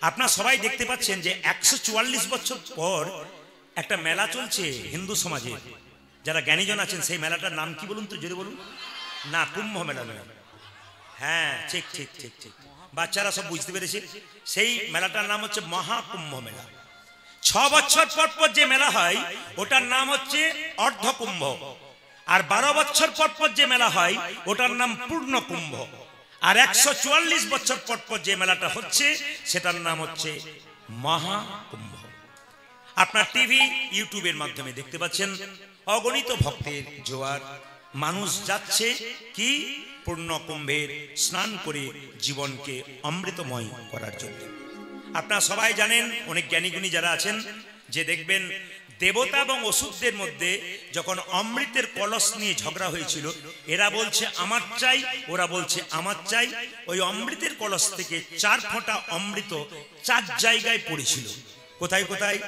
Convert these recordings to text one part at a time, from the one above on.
আপনারা সবাই দেখতে পাচ্ছেন যে 144 বছর পর একটা মেলা চলছে হিন্দু সমাজে। যারা জ্ঞানীজন আছেন সেই মেলাটার নাম কি বলুন তো, জোরে বলুন না। কুম্ভ মেলা নয়। হ্যাঁ, ঠিক ঠিক ঠিক ঠিক, বাচ্চারা সব বুঝতে পেরেছে। সেই মেলাটার নাম হচ্ছে মহাকুম্ভ মেলা। 6 বছর পর পর যে মেলা হয় ওটার নাম হচ্ছে অর্ধকুম্ভ, আর 12 বছর পর পর যে মেলা হয় ওটার নাম পূর্ণ কুম্ভ, আর 144 বছর পর পর যে মেলাটা হচ্ছে সেটার নাম হচ্ছে মহাকুম্ভ। আপনার টিভি ইউটিউবের মাধ্যমে দেখতে পাচ্ছেন অগণিত ভক্তের জোয়ার, মানুষ যাচ্ছে কি পূর্ণ কুম্ভের স্নান করে জীবনকে অমৃতময় করার জন্য। আপনারা সবাই জানেন, অনেক জ্ঞানীগুণী যারা আছেন, যে দেখবেন দেবতা এবং অসুরদের মধ্যে যখন অমৃতের কলস নিয়ে ঝগড়া হয়েছিল, এরা বলছে আমার চাই, ওরা বলছে আমার চাই, ওই অমৃতের কলস থেকে 4 ফোঁটা অমৃত 4 জায়গায় পড়েছিল। কোথায় কোথায়?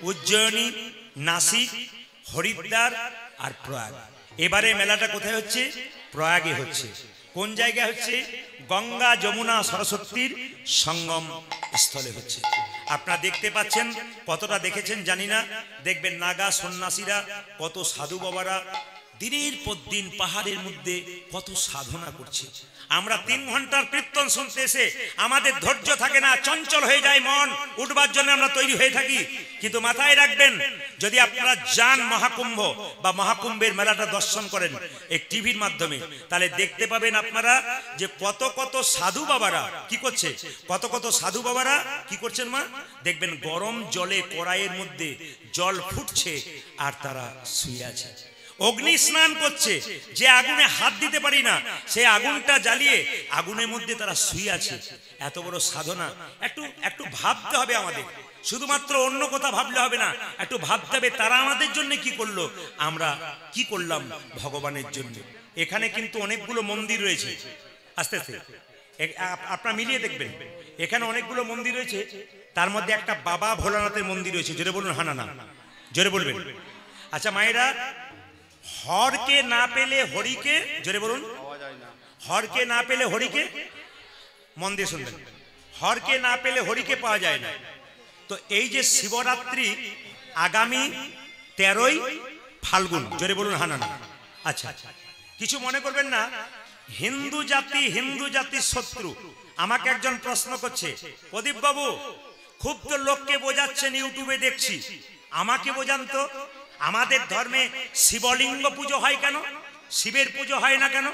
উজ্জয়িনী, নাসিক, হরিদ্বার আর প্রয়াগ। এবারে মেলাটা কোথায় হচ্ছে? প্রয়াগে হচ্ছে। কোন জায়গায় হচ্ছে? গঙ্গা যমুনা সরস্বতীর সঙ্গম স্থলে হচ্ছে। আপনারা দেখতে পাচ্ছেন, কতটা দেখেছেন জানি না, দেখবেন নাগা সন্ন্যাসীরা, কত সাধু বাবারা দিনের পর দিন পাহাড়ের মধ্যে কত সাধনা করছে। আমরা 3 ঘন্টার কীর্তন শুনতে এসে আমাদের ধৈর্য থাকে না, চঞ্চল হয়ে যায় মন, উঠবার জন্য আমরা তৈরি হয়ে থাকি। কিন্তু মাথায় রাখবেন, যদি আপনারা যান মহাকুম্ভ বা মহাকুম্ভের মেলাটা দর্শন করেন এই টিভির মাধ্যমে, তাহলে দেখতে পাবেন আপনারা যে কত কত সাধু বাবারা কি করছে, কত কত সাধু বাবারা কি করছেন মা, দেখবেন গরম জলে কড়াইয়ের মধ্যে জল ফুটছে আর তারা শুয়ে আছে, অগ্নি স্নান করছে। যে আগুনে হাত দিতে পারি না, সেই আগুনটা জ্বালিয়ে আগুনের মধ্যে তারা শুয়ে আছে। এত বড় সাধনা। একটু ভাবতে হবে আমাদের, শুধুমাত্র অন্য কথা ভাবলে হবে না, একটু ভাবতে হবে তারা আমাদের জন্য কি করলো, আমরা কি করলাম ভগবানের জন্য। এখানে কিন্তু অনেকগুলো মন্দির রয়েছে, আস্তে আস্তে আপনারা মিলিয়ে দেখবেন, এখানে অনেকগুলো মন্দির রয়েছে, তার মধ্যে একটা বাবা ভোলানাথের মন্দির রয়েছে। জোরে বলুন হা না না, জোরে বলবেন। আচ্ছা মায়েরা, হরকে না পেলে হরিকে, জোরে বলুন, হরকে না পেলে হরিকে, মন দিয়ে শুনবেন, হরকে না পেলে হরিকে পাওয়া যায় না। তো এই যে শিবরাত্রি আগামী 13ই ফাল্গুন, জোরে বলুন হা না না। আচ্ছা, কিছু মনে করবেন না। হিন্দু জাতির শত্রু। আমাকে একজন প্রশ্ন করছে, প্রদীপ বাবু খুব তো লোককে বোঝাচ্ছেন, ইউটিউবে দেখছি, আমাকে বোঝান তো, আমাদের ধর্মে শিবলিঙ্গ পুজো হয় কেন, শিবের পুজো হয় না কেন?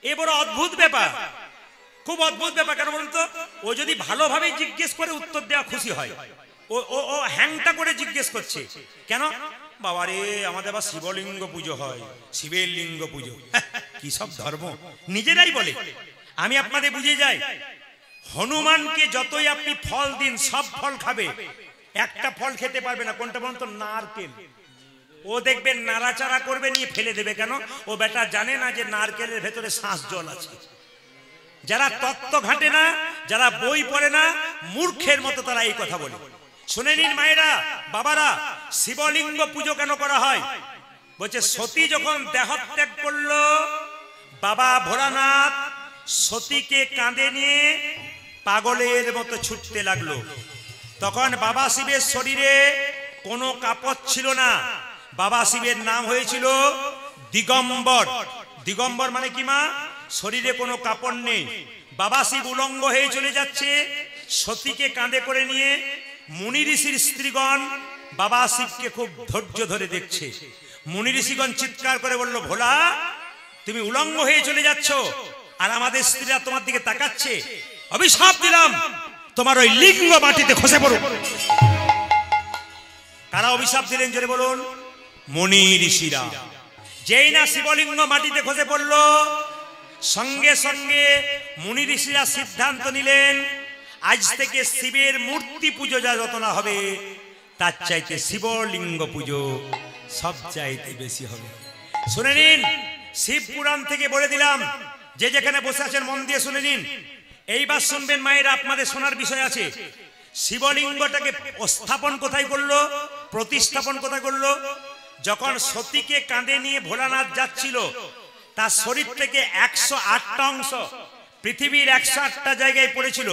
এ বড় অদ্ভুত ব্যাপার, খুব অদ্ভুত ব্যাপার। কেন বলুন তো? ও যদি ভালোভাবে জিজ্ঞেস করে উত্তর দেওয়া খুশি হয়, ও হ্যাংটা করে জিজ্ঞেস করছে কেন? বাবারে, আমাদের আবার শিবলিঙ্গ পুজো হয়, শিবের লিঙ্গ পুজো, কি সব ধর্ম নিজেরাই বলে। আমি আপনাদের বুঝিয়ে যাই, হনুমানকে যতই আপনি ফল দিন সব ফল খাবে, একটা ফল খেতে পারবে না। কোনটা বলুন তো? নারকেল। ও দেখবেন নাড়াচাড়া করবে, নিয়ে ফেলে দেবে। কেন? ও বেটা জানে না যে নারকেলের ভেতরে শ্বাস জল আছে। যারা তত্ত্ব ঘাটে না, যারা বই পড়ে না, মূর্খের মতো তারা এই কথা বলে। শুনে নিন মায়েরা, বাবারা, শিবলিঙ্গ পুজো কেন করা হয়? বলছে সতী যখন দেহত্যাগ করলো, বাবা ভোলানাথ সতীকে কাঁধে নিয়ে পাগলের মতো ছুটতে লাগলো। তখন বাবা শিবের শরীরে কোনো কাপড় ছিল না। বাবা শিবের নাম হয়েছিল দিগম্বর। দিগম্বর মানে কি মা? শরীরে কোনো কাপড় নেই। বাবা শিব উলঙ্গ হয়ে চলে যাচ্ছে, সতীকে কাঁধে করে নিয়ে। মুনি ঋষির স্ত্রীগণ বাবা শিবকে খুব ধৈর্য ধরে দেখছে। মুনি ঋষিগণ চিৎকার করে বলল, ভোলা তুমি উলঙ্গ হয়ে চলে যাচ্ছ, আর আমাদের স্ত্রীরা তোমার দিকে তাকাচ্ছে, অভিশাপ দিলাম তোমার ওই লিঙ্গ মাটিতে খসে পড়ো। কারা অভিশাপ দিলেন জোরে বলুন? মুনি ঋষিরা। যেই না শিবলিঙ্গ মাটিতে খসে পড়ল, সঙ্গে সঙ্গে মুনি ঋষিরা সিদ্ধান্ত নিলেন, আজ থেকে শিবের মূর্তি পুজো যা যত না হবে, তার চাইতে শিবলিঙ্গ পুজো সব চাইতে বেশি হবে। শুনে নিন, শিব পুরাণ থেকে বলে দিলাম, যে যেখানে বসে আছেন মন দিয়ে শুনে নিন। এইবার শুনবেন মায়েরা, আপনাদের শোনার বিষয় আছে। শিবলিঙ্গটাকে স্থাপন কোথায় করলো, প্রতিস্থাপন কোথায় করলো? যখন সতীকে কাঁধে নিয়ে ভোলানাথ যাচ্ছিল, তার শরীর থেকে 108টা অংশ পৃথিবীর 108টা জায়গায় পড়েছিল।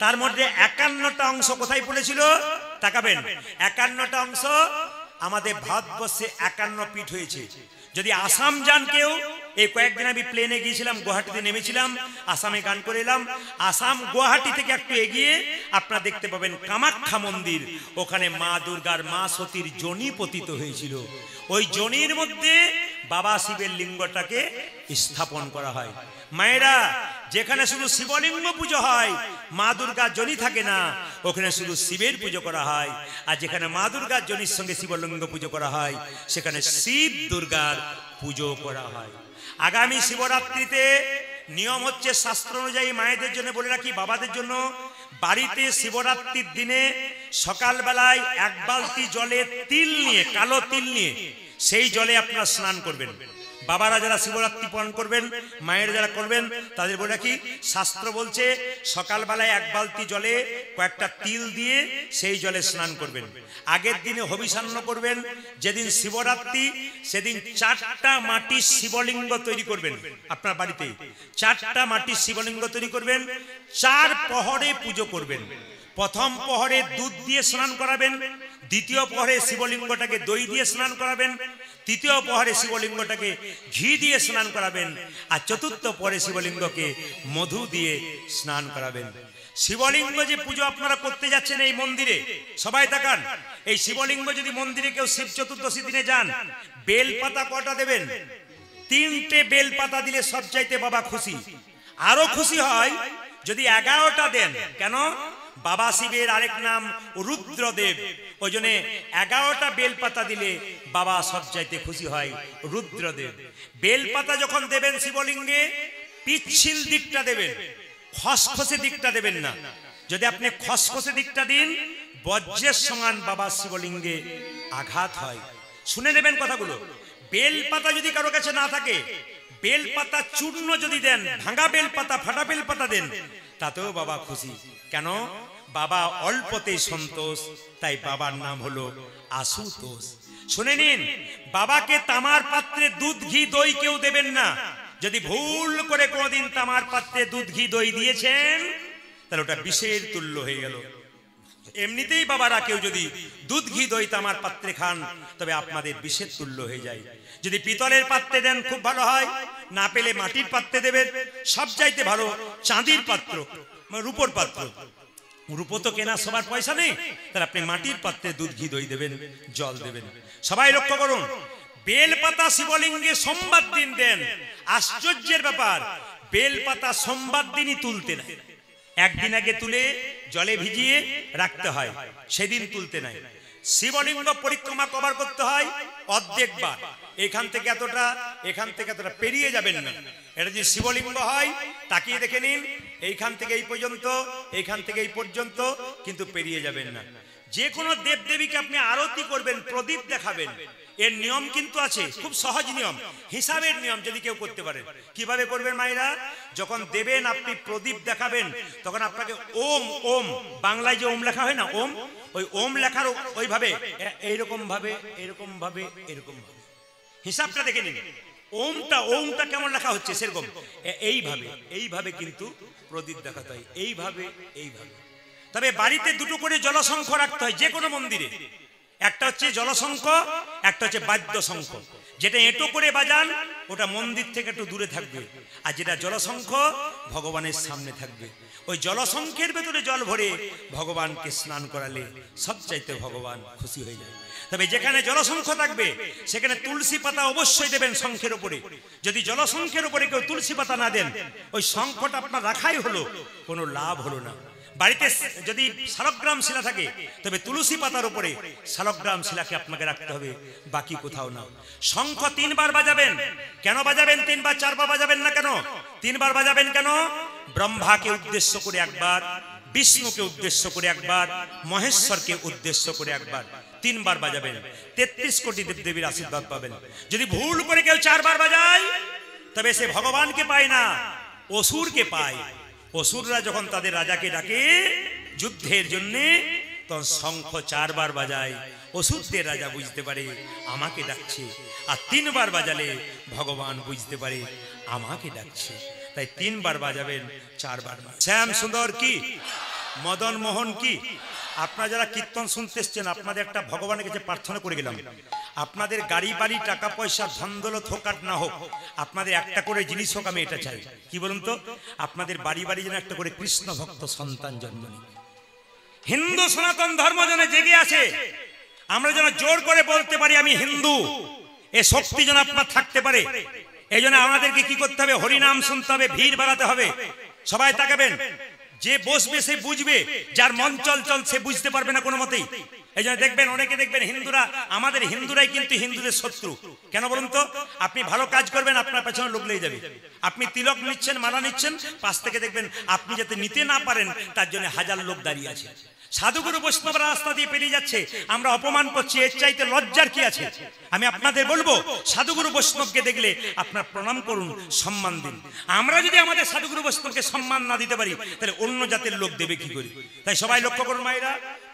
তার মধ্যে 51টা অংশ কোথায় পড়েছিল তাকাবেন। 51টা অংশ আমাদের ভারতবর্ষে 51 পীঠ হয়েছে। যদি আসাম যান কেউ, এই কয়েকদিন আমি প্লেনে গিয়েছিলাম, গুয়াহাটিতে নেমেছিলাম, আসামে গান করে এলাম। আসাম গুয়াহাটি থেকে একটু এগিয়ে আপনারা দেখতে পাবেন কামাখ্যা মন্দির, ওখানে মা দুর্গার মা সতীর যোনি পতিত হয়েছিল। ওই যোনির মধ্যে বাবা শিবের লিঙ্গটাকে স্থাপন করা হয়। মায়েরা, যেখানে শুধু শিবলিঙ্গ পুজো হয়, মা দুর্গার যোনি থাকে না, ওখানে শুধু শিবের পুজো করা হয়। আর যেখানে মা দুর্গার যোনির সঙ্গে শিবলিঙ্গ পুজো করা হয়, সেখানে শিব দুর্গার পুজো করা হয়। আগামী শিবরাত্রিতে নিয়ম হচ্ছে, শাস্ত্র অনুযায়ী মায়েদের জন্য বলে রাখি, বাবাদের জন্য, বাড়িতে শিবরাত্রির দিনে সকালবেলায় 1 বালতি জলে তিল নিয়ে, কালো তিল নিয়ে, সেই জলে আপনারা স্নান করবেন। বাবারা যারা শিবরাত্রি পালন করবেন, মায়ের যারা করবেন, তাদের বলে রাখি, শাস্ত্র বলছে সকালবেলায় 1 বালতি জলে কয়েকটা তিল দিয়ে সেই জলে স্নান করবেন। আগের দিনে হবিষান্ন করবেন। যেদিন শিবরাত্রি সেদিন 4টা মাটির শিবলিঙ্গ তৈরি করবেন। আপনার বাড়িতে 4টা মাটির শিবলিঙ্গ তৈরি করবেন, 4 প্রহরে পুজো করবেন। প্রথম প্রহরে দুধ দিয়ে স্নান করাবেন, দ্বিতীয় প্রহরে শিবলিঙ্গটাকে দই দিয়ে স্নান করাবেন, তৃতীয় প্রহরে শিবলিঙ্গটাকে ঘি দিয়ে স্নান করাবেন, আর চতুর্থ প্রহরে শিবলিঙ্গকে মধু দিয়ে স্নান করাবেন। শিবলিঙ্গ যে পুজো আপনারা করতে যাচ্ছেন এই মন্দিরে, সবাই তাকান, এই শিবলিঙ্গ যদি মন্দিরে কেউ শিব চতুর্দশী দিনে যান, বেলপাতা কটা দেবেন? 3টে বেলপাতা দিলে সবচাইতে বাবা খুশি। আরো খুশি হয় যদি 11টা দেন। কেন? বাবা শিবের আরেক নাম রুদ্রদেব, ওই জন্য 11টা বেলপাতা দিলে বাবা সবচাইতে খুশি হয়, রুদ্রদেব। বেলপাতা যখন দেবেন শিবলিঙ্গে, পিচ্ছিল দিকটা দেবেন, খসখসে দিকটা দেবেন না। যদি আপনি খসখসে দিকটা দিন, বজ্রের সমান বাবা শিবলিঙ্গে আঘাত হয়। শুনে নেবেন কথাগুলো। বেলপাতা যদি কারো কাছে না থাকে, বেলপাতা চূর্ণ যদি দেন, ভাঙা বেলপাতা, ফাটা বেলপাতা দেন, তাতেও বাবা খুশি। কেন? বাবা অল্পতেই সন্তোষ, তাই বাবার নাম হলো আশুতোষ। শুনে নিন, বাবাকে তামার পাত্রে দুধ ঘি দই কেউ দেবেন না। যদি ভুল করে কোনোদিন তামার পাত্রে দুধ ঘি দই দিয়েছেন, তাহলে ওটা বিষের তুল্য হয়ে গেল। এমনিতেই বাবারা কেউ যদি দুধ ঘি দই তামার পাত্রে খান, তবে আপনাদের বিষের তুল্য হয়ে যায়। যদি পিতলের পাত্রে দেন খুব ভালো হয়, না পেলে মাটির পাত্রে দেবেন। সবচাইতে ভালো চাঁদির পাত্র, রূপোর পাত্র। রূপো তো কেনা সবার পয়সা নেই, তাহলে আপনি মাটির পাত্রে দুধ ঘি দই দেবেন, জল দেবেন। সবাই লক্ষ্য করুন, বেলপাতা শিবলিঙ্গে সোমবার দিন দেন। আশ্চর্যের ব্যাপার, বেলপাতা সোমবার দিনই তুলতে নাই, একদিন আগে তুলে জলে ভিজিয়ে রাখতে হয়, সেদিন তুলতে নাই। শিবলিঙ্গ পরিক্রমা কভার করতে হয় অর্ধেকবার। এখান থেকে এতটা, এখান থেকে এতটা পেরিয়ে যাবেন না। এটা যদি শিবলিঙ্গ হয়, তাকিয়ে দেখে নিন, এইখান থেকে এই পর্যন্ত, এইখান থেকে এই পর্যন্ত, কিন্তু পেরিয়ে যাবেন না। যে কোনো দেবদেবীকে আপনি আরতি করবেন, প্রদীপ দেখাবেন, এর নিয়ম কিন্তু আছে, খুব সহজ নিয়ম, হিসাবের নিয়ম, যদি কেউ করতে পারেন। কিভাবে করবেন মায়েরা? যখন দেবেন আপনি প্রদীপ দেখাবেন, তখন আপনাকে ওম, ওম বাংলায় যে ওম লেখা হয় না, ওম, ওই ওম লেখার ওইভাবে, এইরকম ভাবে, এরকম ভাবে, এরকম ভাবে হিসাবটা দেখে নিন। ওমটা, ওমটা কেমন লেখা হচ্ছে সেরকম এইভাবে, এইভাবে কিন্তু প্রদীপ দেখাতে হয়, এইভাবে, এইভাবে। তবে বাড়িতে দুটো করে জলশঙ্খ রাখতে হয় যে কোনো মন্দিরে। একটা হচ্ছে জলশঙ্খ, একটা হচ্ছে বাদ্য শঙ্খ। যেটা এঁটো করে বাজান, ওটা মন্দির থেকে একটু দূরে থাকবে, আর যেটা জলশঙ্খ ভগবানের সামনে থাকবে। ওই জলশঙ্খের ভেতরে জল ভরে ভগবানকে স্নান করালে সবচাইতে ভগবান খুশি হয়ে যায়। তবে যেখানে জলশঙ্খ থাকবে, সেখানে তুলসী পাতা অবশ্যই দেবেন শঙ্খের উপরে। যদি জলশঙ্খের উপরে কেউ তুলসী পাতা না দেন, ওই শঙ্খটা আপনার রাখাই হলো, কোনো লাভ হলো না। বাড়িতে যদি শালগ্রাম শিলা থাকে, তবে তুলসী পাতার উপরে শালগ্রাম শিলাকে আপনাকে রাখতে হবে, বাকি কোথাও না। শঙ্খ 3 বার বাজাবেন। কেন বাজাবেন 3 বার? 4 বার বাজাবেন না কেন? 3 বার বাজাবেন কেন? ব্রহ্মাকে উদ্দেশ্য করে একবার, বিষ্ণুকে উদ্দেশ্য করে একবার, মহেশ্বরকে উদ্দেশ্য করে একবার, 3 বার বাজাবেন। 33 কোটি দেবদেবীর আশীর্বাদ পাবেন। যদি ভুল করে কেউ 4 বার বাজায়, তবে সে ভগবানকে পায় না, অসুরকে পায়। অসুররা যখন তাদের রাজাকে ডাকে যুদ্ধের জন্য, তখন শঙ্খ 4 বার বাজায়। অসুরদের রাজা বুঝতে পারে আমাকে ডাকছে, আর 3 বার বাজালে ভগবান বুঝতে পারে আমাকে ডাকছে। তাই 3 বার বাজাবেন, 4 বার। শ্যাম সুন্দর কি মদন মোহন কি? আপনারা যারা কীর্তন শুনতে এসছেন আপনাদের একটা ভগবানের কাছে প্রার্থনা করে গেলাম, আপনাদের গাড়ি বাড়ি টাকা পয়সা ধন দৌলত হোক আর না হোক, আপনাদের একটা করে জিনিস হোক, আমি এটা চাই। কি বলুন তো? আপনাদের বাড়ি বাড়ি যেন একটা করে কৃষ্ণ ভক্ত সন্তান জন্ম নিক। হিন্দু সনাতন ধর্ম যেন জেগে আছে, আমরা যেন জোর করে বলতে পারি আমি হিন্দু, এ শক্তি যেন আপনার থাকতে পারে। এই জন্য আমাদেরকে কি করতে হবে? হরিনাম শুনতে হবে, ভিড় বাড়াতে হবে। সবাই তাকাবেন, যে বসবে সে বুঝবে, যার মন চঞ্চল সে বুঝতে পারবে না কোনো মতেই। এই জন্য দেখবেন অনেকে দেখবেন হিন্দুরা, আমাদের হিন্দুরাই কিন্তু হিন্দুদের শত্রু। কেন বলুন তো? আপনি ভালো কাজ করবেন আপনার পেছনে লোক লেগে যাবে। আপনি তিলক নিচ্ছেন, মালা নিচ্ছেন, পাশ থেকে দেখবেন আপনি যাতে নিতে না পারেন তার জন্য হাজার লোক দাঁড়িয়ে আছে। সাধুগুরু বৈষ্ণবরা রাস্তা দিয়ে পেরিয়ে যাচ্ছে, আমরা অপমান করছি, এর চাইতে লজ্জার কি আছে? আমি আপনাদের বলবো সাধুগুরু বৈষ্ণবকে দেখলে আপনার প্রণাম করুন, সম্মান দিন। আমরা যদি আমাদের সাধুগুরু বৈষ্ণবকে সম্মান না দিতে পারি তাহলে অন্য জাতের লোক দেবে কি করে? তাই সবাই লক্ষ্য করুন মায়েরা,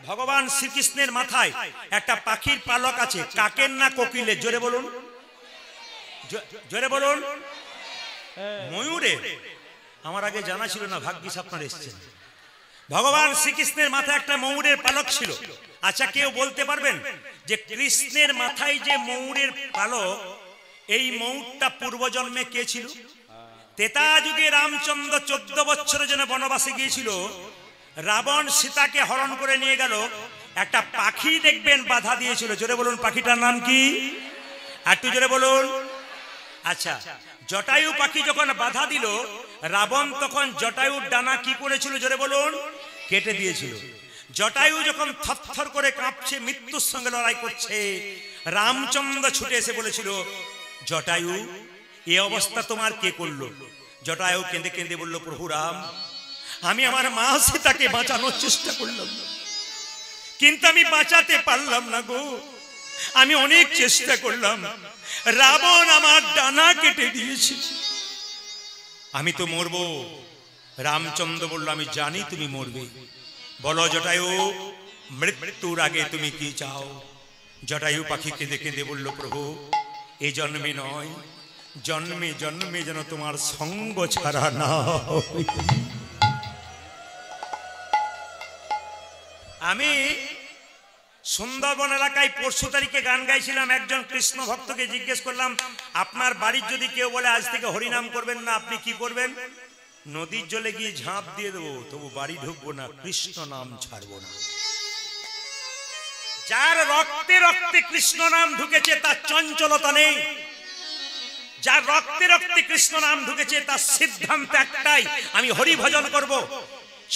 ভগবান শ্রীকৃষ্ণের মাথায় একটা পাখির পালক আছে, কাকের না কোকিলের? জোরে বলুন, জোরে বলুন। ময়ূরের? আমার আগে জানা ছিল না, ভাগ্যিস আপনারা এসেছেন। ভগবান শ্রীকৃষ্ণের মাথায় একটা ময়ূরের পালক ছিল। আচ্ছা, কেউ বলতে পারবেন যে কৃষ্ণের মাথায় যে ময়ূরের পালক, এই ময়ূরটা পূর্বজন্মে কে ছিল? ত্রেতা যুগে রামচন্দ্র 14 বছরের জন্য বনবাসে গিয়েছিল, রাবণ সীতাকে হরণ করে নিয়ে গেল, একটা পাখি দেখবেন বাধা দিয়েছিল। জোরে বলুন, পাখিটার নাম কি? একটু জোরে বলুন। আচ্ছা, জটায়ু পাখি যখন বাধা দিল, রাবণ তখন জটায়ুর ডানা কি করেছিল? জোরে বলুন, কেটে দিয়েছিল। জটায়ু যখন থরথর করে কাঁপছে, মৃত্যুর সঙ্গে লড়াই করছে, রামচন্দ্র ছুটে এসে বলেছিল, জটায়ু এই অবস্থা তোমার কে করলো? জটায়ু কেঁদে কেঁদে বলল, প্রভু রাম, আমি আমার মা সীতাকে বাঁচানোর চেষ্টা করলাম, কিন্তু আমি বাঁচাতে পারলাম না গো, আমি অনেক চেষ্টা করলাম, রাবণ আমার ডানা কেটে দিয়েছে, আমি তো মরবো। রামচন্দ্র বলল, আমি জানি তুমি মরবে, বলো জটায়ু মৃত্যুর আগে তুমি কি চাও? জটায়ু পাখি কেঁদে কেঁদে বলল, প্রভু এই জন্মে নয়, জন্মে জন্মে যেন তোমার সঙ্গ ছাড়া না হয়। আমি সুন্দরবন এলাকায় পরশু তারিখে গান গাইছিলাম, একজন কৃষ্ণ ভক্তকে জিজ্ঞেস করলাম, আপনার বাড়ির যদি কেউ বলে আজ থেকে হরিনাম করবেন না, আপনি কি করবেন? নদীর জলে গিয়ে ঝাঁপ দিয়ে দেবো, তবু বাড়ি ঢুকবো না, কৃষ্ণ নাম ছাড়বো না। যার রক্তে রক্তে কৃষ্ণ নাম ঢুকেছে তার চঞ্চলতা নেই, যার রক্তে রক্তে কৃষ্ণ নাম ঢুকেছে তার সিদ্ধান্ত একটাই, আমি হরি ভজন করব।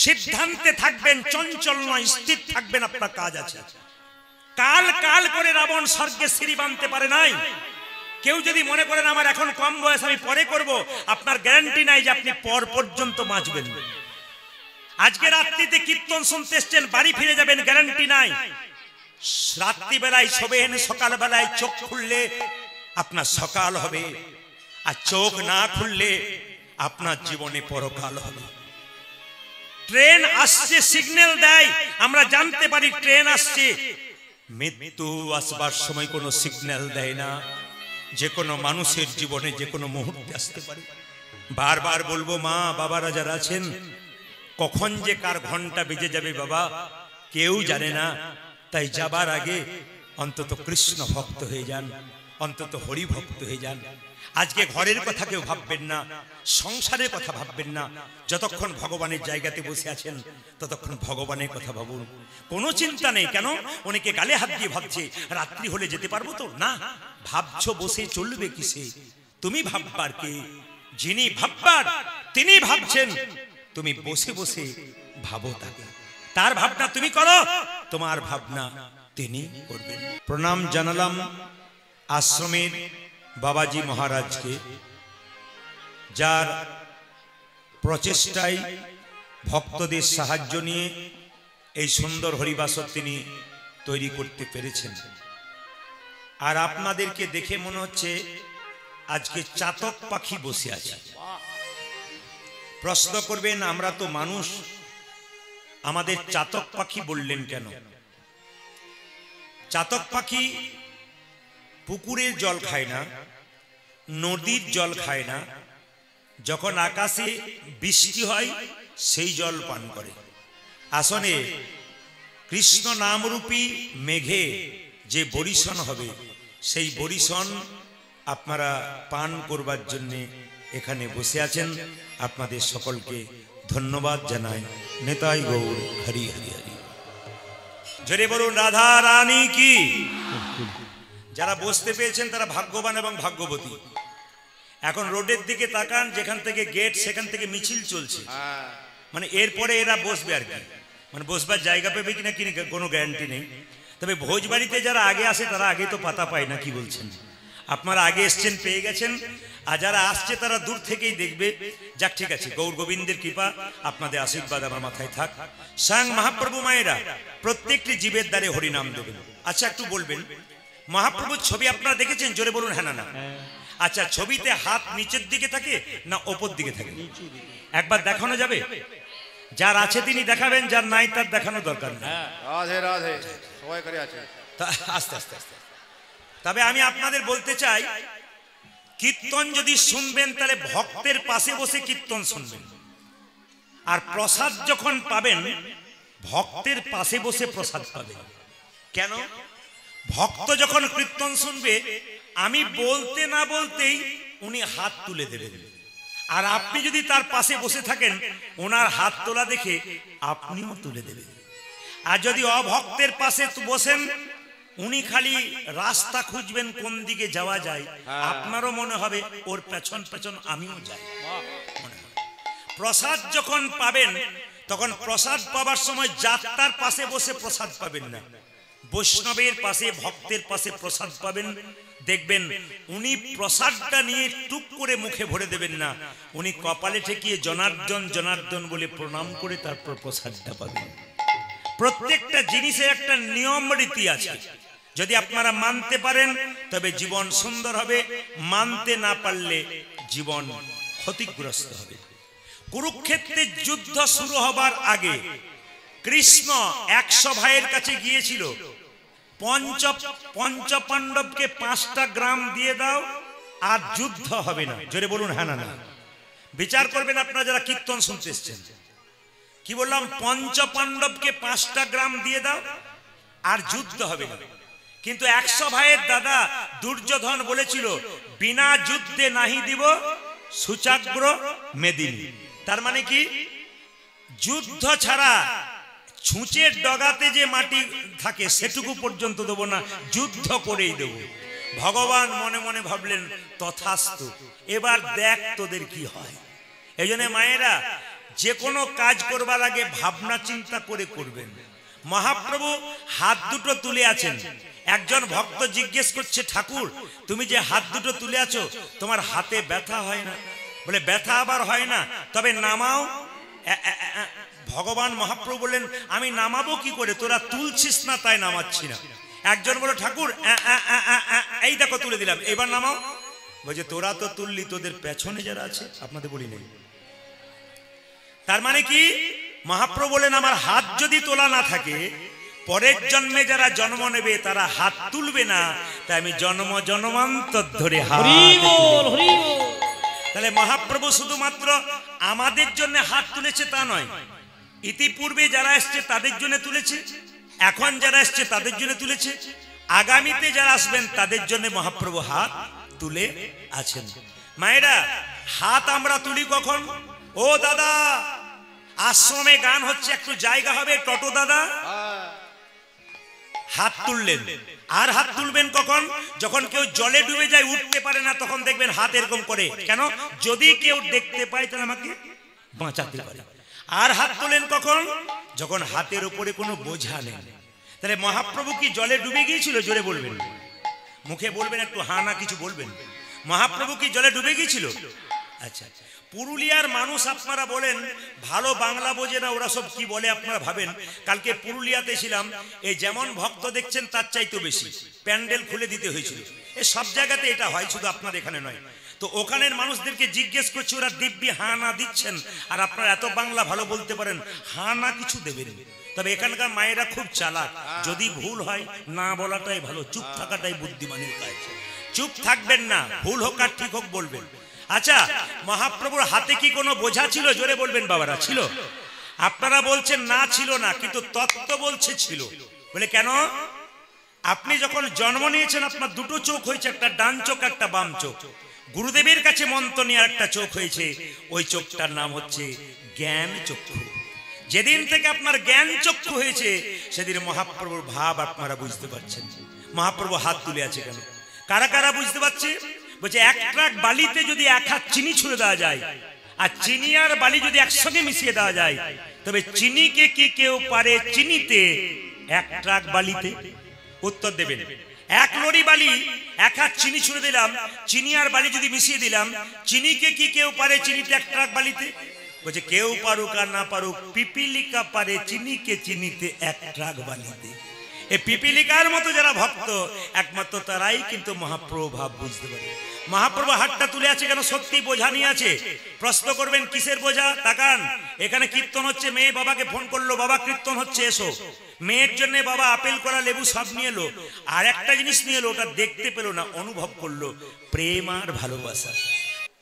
সিদ্ধান্তে থাকবেন, চঞ্চল নয়, স্থির থাকবেন, আপনার কাজ আছে। কাল কাল করে রাবণ স্বর্গে সিঁড়ি বাঁধতে পারে নাই। কেউ যদি মনে করেন আমার এখন কম বয়স, আমি পরে করব, আপনার গ্যারান্টি নাই যে আপনি পর পর্যন্ত বাঁচবেন। আজকে রাত্রিতে কীর্তন শুনতে এসছেন, বাড়ি ফিরে যাবেন, গ্যারান্টি নাই। রাত্রিবেলায় শোবেন, সকালবেলায় চোখ খুললে আপনার সকাল হবে, আর চোখ না খুললে আপনার জীবনে পরকাল হবে। ট্রেন আসছে, সিগন্যাল দেয়, আমরা জানতে পারি ট্রেন আসছে। মৃত্যু আসবার সময় কোনো সিগন্যাল দেয় না, যে কোনো মানুষের জীবনে যে কোনো মুহূর্তে আসতে পারে। বারবার বলবো, মা বাবারা যারা আছেন, কখন যে কার ঘন্টা বেজে যাবে বাবা কেউ জানে না। তাই যাবার আগে অন্তত কৃষ্ণ ভক্ত হয়ে যান, অন্তত হরি ভক্ত হয়ে যান। আজকে ঘরের কথা কেউ ভাববেন না, সংসারের কথা ভাববেন না। যতক্ষণ ভগবানের জায়গাতে বসে আছেন ততক্ষণ ভগবানের কথা ভাবুন, কোনো চিন্তা নেই। কেন? অনেকে গালে হাত দিয়ে ভাবছে রাত্রি হলে যেতে পারবো তো না। ভাবছো বসে চলবে কিসে? তুমি ভাববার কে? যিনি ভাববার তিনি ভাবছেন, তুমি বসে বসে ভাবো তাকে, তার ভাবনা তুমি করো, তোমার ভাবনা তিনি করবেন। প্রণাম জানালাম আশ্রমের বাবাজি মহারাজকে, যার প্রচেষ্টায় ভক্তদের সাহায্য নিয়ে এই সুন্দর হরিবাসর তিনি তৈরি করতে পেরেছেন। আর আপনাদেরকে দেখে মনে হচ্ছে আজকে চাতক পাখি বসে আছে। প্রশ্ন করবেন, আমরা তো মানুষ, আমাদের চাতক পাখি বললেন কেন? চাতক পাখি পুকুরের জল খায় না, নদীর জল খায় না, যখন আকাশে বৃষ্টি হয় সেই জল পান করে। আসনে কৃষ্ণ নামরূপী মেঘে যে বরিশন হবে, সেই বরিশন আপনারা পান করবার জন্যে এখানে বসে আছেন। আপনাদের সকলকে ধন্যবাদ জানাই। নেতাই গৌর হরি হরি হরি। জোরে বলুন রাধা রানী কি। যারা বসতে পেয়েছেন তারা ভাগ্যবান এবং ভাগ্যবতী। এখন রোডের দিকে তাকান, যেখান থেকে গেট সেখান থেকে মিছিল চলছে, মানে এরপরে এরা বসবে আর কি, মানে বসবার জায়গা পেবে কিনা কিনা কোনো গ্যারান্টি নেই। তবে ভোজবাড়িতে যারা আগে আসে তারা আগে তো পাতা পায় না, কি বলছেন? আপনারা আগে এসছেন, পেয়ে গেছেন, আর যারা আসছে তারা দূর থেকেই দেখবে। যাক ঠিক আছে, গৌর গোবিন্দের কৃপা, আপনাদের আশীর্বাদ আমার মাথায় থাক। স্বয়ং মহাপ্রভু মায়েরা প্রত্যেকটি জীবের দ্বারে হরিনাম দেবেন। আচ্ছা একটু বলবেন, মহাপ্রভুর ছবি আপনারা দেখেছেন? জোরে বলুন হ্যাঁ না না। আচ্ছা, ছবিতে হাত নিচের দিকে থাকে না ওপর দিকে থাকে? একবার দেখানো যাবে? যার আছে তিনি দেখাবেন, যার নাই তার দেখানো দরকার নেই। রাধে রাধে, সবাই করে আছে। আস্তে আস্তে আস্তে। তবে আমি আপনাদের বলতে চাই, কীর্তন যদি শুনবেন তাহলে ভক্তের পাশে বসে কীর্তন শুনবেন, আর প্রসাদ যখন পাবেন ভক্তের পাশে বসে প্রসাদ পাবেন। কেন? ভক্ত যখন কীর্তন শুনবে, আমি বলতে না বলতেই উনি হাত তুলে দেবেন, আর আপনি যদি তার পাশে বসে থাকেন ওনার হাত তোলা দেখে আপনিও তুলে দেবেন। আর যদি অভক্তের পাশে বসেন, উনি খালি রাস্তা খুঁজবেন কোন দিকে যাওয়া যায়, আপনারও মনে হবে ওর পেছন পেছন আমিও যাই। প্রসাদ যখন পাবেন তখন প্রসাদ পাবার সময় যাত্রার পাশে বসে প্রসাদ পাবেন না, বৈষ্ণবের পাশে ভক্তের পাশে প্রসাদ পাবেন। দেখবেন উনি প্রসাদটা নিয়ে টুক করে মুখে ভরে দেবেন না, উনি কপালে ঠেকিয়ে জনার্দন জনার্দন বলে প্রণাম করে তারপর প্রসাদটা পাবেন। প্রত্যেকটা জিনিসের একটা নিয়ম রীতি আছে, যদি আপনারা মানতে পারেন তবে জীবন সুন্দর হবে, মানতে না পারলে জীবন ক্ষতিগ্রস্ত হবে। কুরুক্ষেত্রের যুদ্ধ শুরু হবার আগে কৃষ্ণ 100 ভাইয়ের কাছে গিয়েছিল, পঞ্চ পাণ্ডবকে 5টা গ্রাম দিয়ে দাও আর যুদ্ধ হবে না। জোরে বলুন হ্যাঁ না না। বিচার করবেন আপনারা যারা কীর্তন শুনতে এসেছেন। কি বললাম? 5 পাণ্ডবকে 5টা গ্রাম দিয়ে দাও আর যুদ্ধ হবে না। কিন্তু 100 ভাইয়ের দাদা দুর্যোধন বলেছিল, বিনা যুদ্ধে নাহি দিব সুচাগ্র মেদিনী। তার মানে কি? যুদ্ধ ছাড়া ছুঁচের ডগাতে যে মাটি থাকে সেটুকু পর্যন্ত দেবো না, যুদ্ধ করেই দেব। ভগবান মনে মনে ভাবলেন তথাস্তু, এবার দেখ তোদের কি হয়। এই জন্য মায়েরা যে কোনো কাজ করবার আগে ভাবনা চিন্তা করে করবেন। মহাপ্রভু হাত দুটো তুলে আছেন, একজন ভক্ত জিজ্ঞেস করছে, ঠাকুর তুমি যে হাত দুটো তুলে আছো তোমার হাতে ব্যথা হয় না? বলে ব্যথা আবার হয় না, তবে নামাও। ভগবান মহাপ্রভু বললেন, আমি নামাবো কি করে, তোরা তুলছিস না তাই নামাচ্ছি না। একজন বলে, ঠাকুর এই দেখো তুলে দিলাম, এবার নামাও। বলছে তোরা তো তুললি, তোদের পেছনে যারা আছে আপনাদের বলি নেই। তার মানে কি? মহাপ্রভু বলেন, আমার হাত যদি তোলা না থাকে পরের জন্মে যারা জন্ম নেবে তারা হাত তুলবে না, তাই আমি জন্ম জন্মান্তর ধরে হাত। তাহলে মহাপ্রভু শুধুমাত্র আমাদের জন্য হাত তুলেছে তা নয়, ইতিপূর্বে যারা এসছে তাদের জন্য তুলেছে, এখন যারা এসছে তাদের জন্য তুলেছে, আগামীতে যারা আসবেন তাদের জন্য মহাপ্রভু হাত তুলে আছেন। মায়েরা, হাত আমরা তুলি কখন? ও দাদা, আশ্রমে গান হচ্ছে, একটু জায়গা হবে, টোটো দাদা হাত তুললেন। আর হাত তুলবেন কখন? যখন কেউ জলে ডুবে যায়, উঠতে পারে না, তখন দেখবেন হাত এরকম করে। কেন? যদি কেউ দেখতে পায় তাহলে আমাকে বাঁচাতে পারে। আর হাত তোলেন কখন? যখন হাতের উপরে কোনো বোঝা নেই। তাহলে মহাপ্রভু কি জলে ডুবে গিয়েছিল? জোরে বলবেন, মুখে বলবেন, একটু হা না কিছু বলবেন। মহাপ্রভু কি জলে ডুবে গিয়েছিল? আচ্ছা, পুরুলিয়ার মানুষ আপনারা বলেন ভালো বাংলা বোঝে না, ওরা সব কি বলে আপনারা ভাবেন। কালকে পুরুলিয়াতে ছিলাম, এই যেমন ভক্ত দেখছেন তার চাইতে বেশি প্যান্ডেল খুলে দিতে হয়েছিল। এই সব জায়গাতে এটা হয়, শুধু আপনার এখানে নয়। তো ওখানের মানুষদেরকে জিজ্ঞেস করছে, ওরা দিব্যি হা না দিচ্ছেন, আর আপনারা এত বাংলা ভালো বলতে পারেন, হা না কিছু দেবেন। তবে এখানকার মায়েরা খুব চালাক, যদি ভুল হয় না বলাটাই ভালো, চুপ থাকাটাই বুদ্ধিমানের কাজ। চুপ থাকবেন না, ভুল হোক আর ঠিক হোক বলবেন। আচ্ছা, মহাপ্রভুর হাতে কি কোনো বোঝা ছিল? জোরে বলবেন বাবারা, ছিল? আপনারা বলছেন না ছিল না, কিন্তু তত্ত্ব বলছে ছিল। বলে কেন? আপনি যখন জন্ম নিয়েছেন আপনার দুটো চোখ হয়েছে, একটা ডান চোখ একটা বাম চোখ। গুরুদেবের কাছে মন্ত্র নিয়ে একটা চোখ হয়েছে, ওই চোখটার নাম হচ্ছে জ্ঞান চক্ষু। যেদিন থেকে আপনার জ্ঞান চক্ষু হয়েছে সেদিন মহাপ্রভুর ভাব আপনারা বুঝতে পারছেন। মহাপ্রভু হাত তুলে আছে কেন? কারা কারা বুঝতে পারছে? বলছে এক ট্রাক বালিতে যদি এক হাত চিনি ছুঁড়ে দেওয়া যায়, আর চিনি আর বালি যদি একসঙ্গে মিশিয়ে দেওয়া যায়, তবে চিনিকে কি কেউ পারে চিনিতে এক ট্রাক বালিতে? উত্তর দেবেন। এক লরি বালি, এক হাত চিনি ছুঁড়ে দিলাম, চিনি আর বালি যদি মিশিয়ে দিলাম, চিনিকে কি কেউ পারে চিনিতে এক ট্রাক বালিতে? বলছে কেউ পারুক আর না পারুক, পিপিলিকা পারে চিনিকে চিনিতে এক ট্রাক বালিতে। এই পিপিলিকার মতো যারা ভক্ত একমাত্র তারাই কিন্তু মহাপ্রভু ভাব বুঝতে পারে। মহাপ্রভু হাতটা তুলে আছে কেন? সত্যি বোঝা নিয়ে আছে। প্রশ্ন করবেন কিসের বোঝা? তাকান, এখানে কীর্তন হচ্ছে, মেয়ে বাবাকে ফোন করলো, বাবা কীর্তন হচ্ছে এসো। মেয়ের জন্য বাবা আপেল করা লেবু সব নিয়ে এলো, আর একটা জিনিস নিয়ে এলো, ওটা দেখতে পেল না, অনুভব করলো প্রেম আর ভালোবাসা।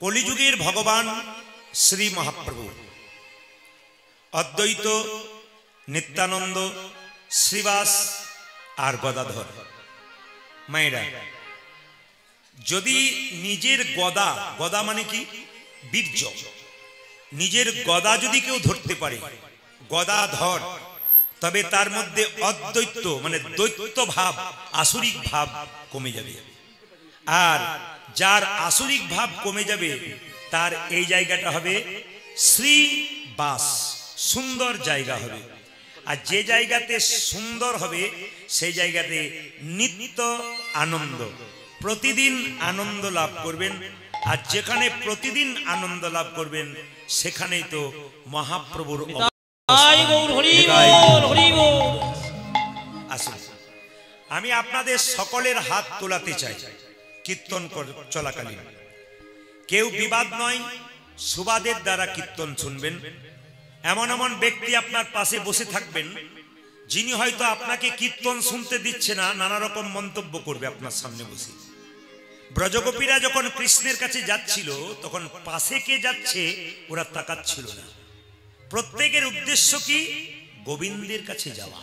কলিযুগের ভগবান শ্রী মহাপ্রভু, অদ্বৈত, নিত্যানন্দ, শ্রীবাস আর গদাধর। মায়েরা, যদি নিজের গদা, গদা মানে কি? বীর্য, নিজের গদা যদি কেউ ধরতে পারে, গদাধর, তবে তার মধ্যে অদ্বৈত মানে দ্বৈত ভাব, আসুরিক ভাব কমে যাবে। আর যার আসুরিক ভাব কমে যাবে তার এই জায়গাটা হবে শ্রীবাস, সুন্দর জায়গা হবে। আর যে জায়গাতে সুন্দর হবে সেই জায়গাতে নিত্য আনন্দ, প্রতিদিন আনন্দ লাভ করবেন। আর যেখানে প্রতিদিন আনন্দ লাভ করবেন সেখানেই তো মহাপ্রভুর। আসুন, আমি আপনাদের সকলের হাত তোলাতে চাই কীর্তন চলাকালীন। কেউ বিবাদ নয়, সুবাদের দ্বারা কীর্তন শুনবেন। এমন এমন ব্যক্তি আপনার পাশে বসে থাকবেন যিনি হয়তো আপনাকে কীর্তন শুনতে দিচ্ছে না, নানা রকম মন্তব্য করবে আপনার সামনে বসে। ব্রজগোপীরা যখন কৃষ্ণের কাছে যাচ্ছিল তখন পাশে কে যাচ্ছে ওরা তাকাচ্ছিল না। প্রত্যেকের উদ্দেশ্য কি? গোবিন্দের কাছে যাওয়া।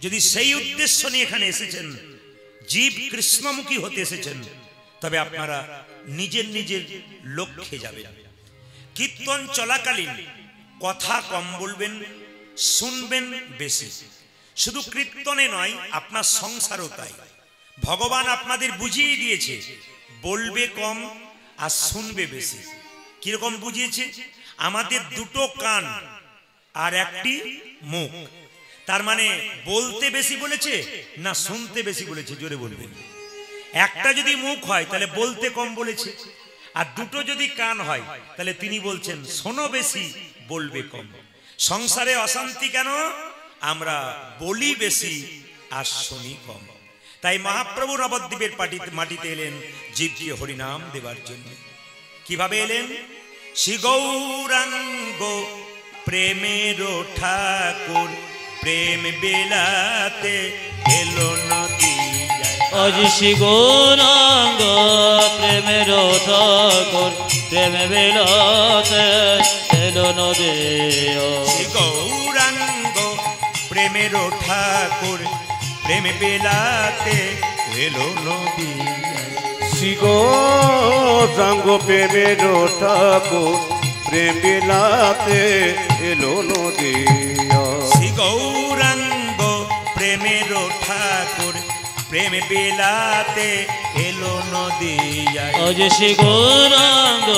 যদি সেই উদ্দেশ্য নিয়ে এখানে এসেছেন, জীব কৃষ্ণমুখী হতে এসেছেন, তবে আপনারা নিজের নিজের লক্ষ্যে যাবেন। কীর্তন চলাকালীন কথা কম বলবেন, শুনবেন বেশি। শুধু কীর্তনে নয়, আপনার সংসারও তাই। ভগবান আপনাদের বুঝিয়ে দিয়েছে, বলবে কম আর শুনবে বেশি। কিরকম বুঝিয়েছে? আমাদের দুটো কান আর একটি মুখ, তার মানে বলতে বেশি বলেছে না শুনতে বেশি বলেছে? জোরে বলবেন। একটা যদি মুখ হয় তাহলে বলতে কম বলেছে, আর দুটো যদি কান হয় তাহলে তিনি বলছেন শোনো বেশি, বলবে কম। সংসারে অশান্তি কেন? আমরা বলি বেশি আর শুনি কম। তাই মহাপ্রভু নবদ্বীপের মাটিতে এলেন জীবকে হরিনাম দেবার জন্য। কিভাবে এলেন? শ্রী গৌরাঙ্গ প্রেমের ঠাকুর, প্রেম বেলাতে এলো নদী। আজ শ্রী গৌরাঙ্গ প্রেমের ঠাকুর, প্রেম বেলাতে এলো নদী। শ্রী গৌরাঙ্গ প্রেমের ঠাকুর, প্রেম বেলাতে এলো নদী। শ্রী গৌরাঙ্গ প্রেমের ঠাকুর, প্রেম বেলাতে এলো নদিয়া। শ্রী গৌরাঙ্গ প্রেমের ঠাকুর, প্রেম বেলাতে এলো নদিয়া। আজ শ্রী গৌরাঙ্গ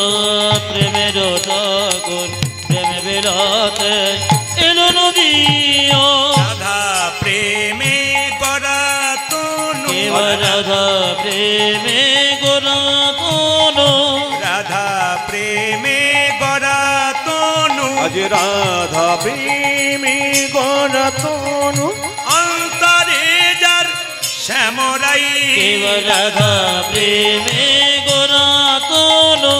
প্রেমের ঠাকুর, প্রেম বেলাতে এলো নদিয়া। রাধা প্রেমে গড়া তনু, রাধা প্রেমে গড়া তনু, রাধা প্রেমে গড়া তনু। আজ রাধা প্রেমে গড়া তনু, অন্তরে যার শ্যামরাই। রাধা প্রেমে গড়া তনু,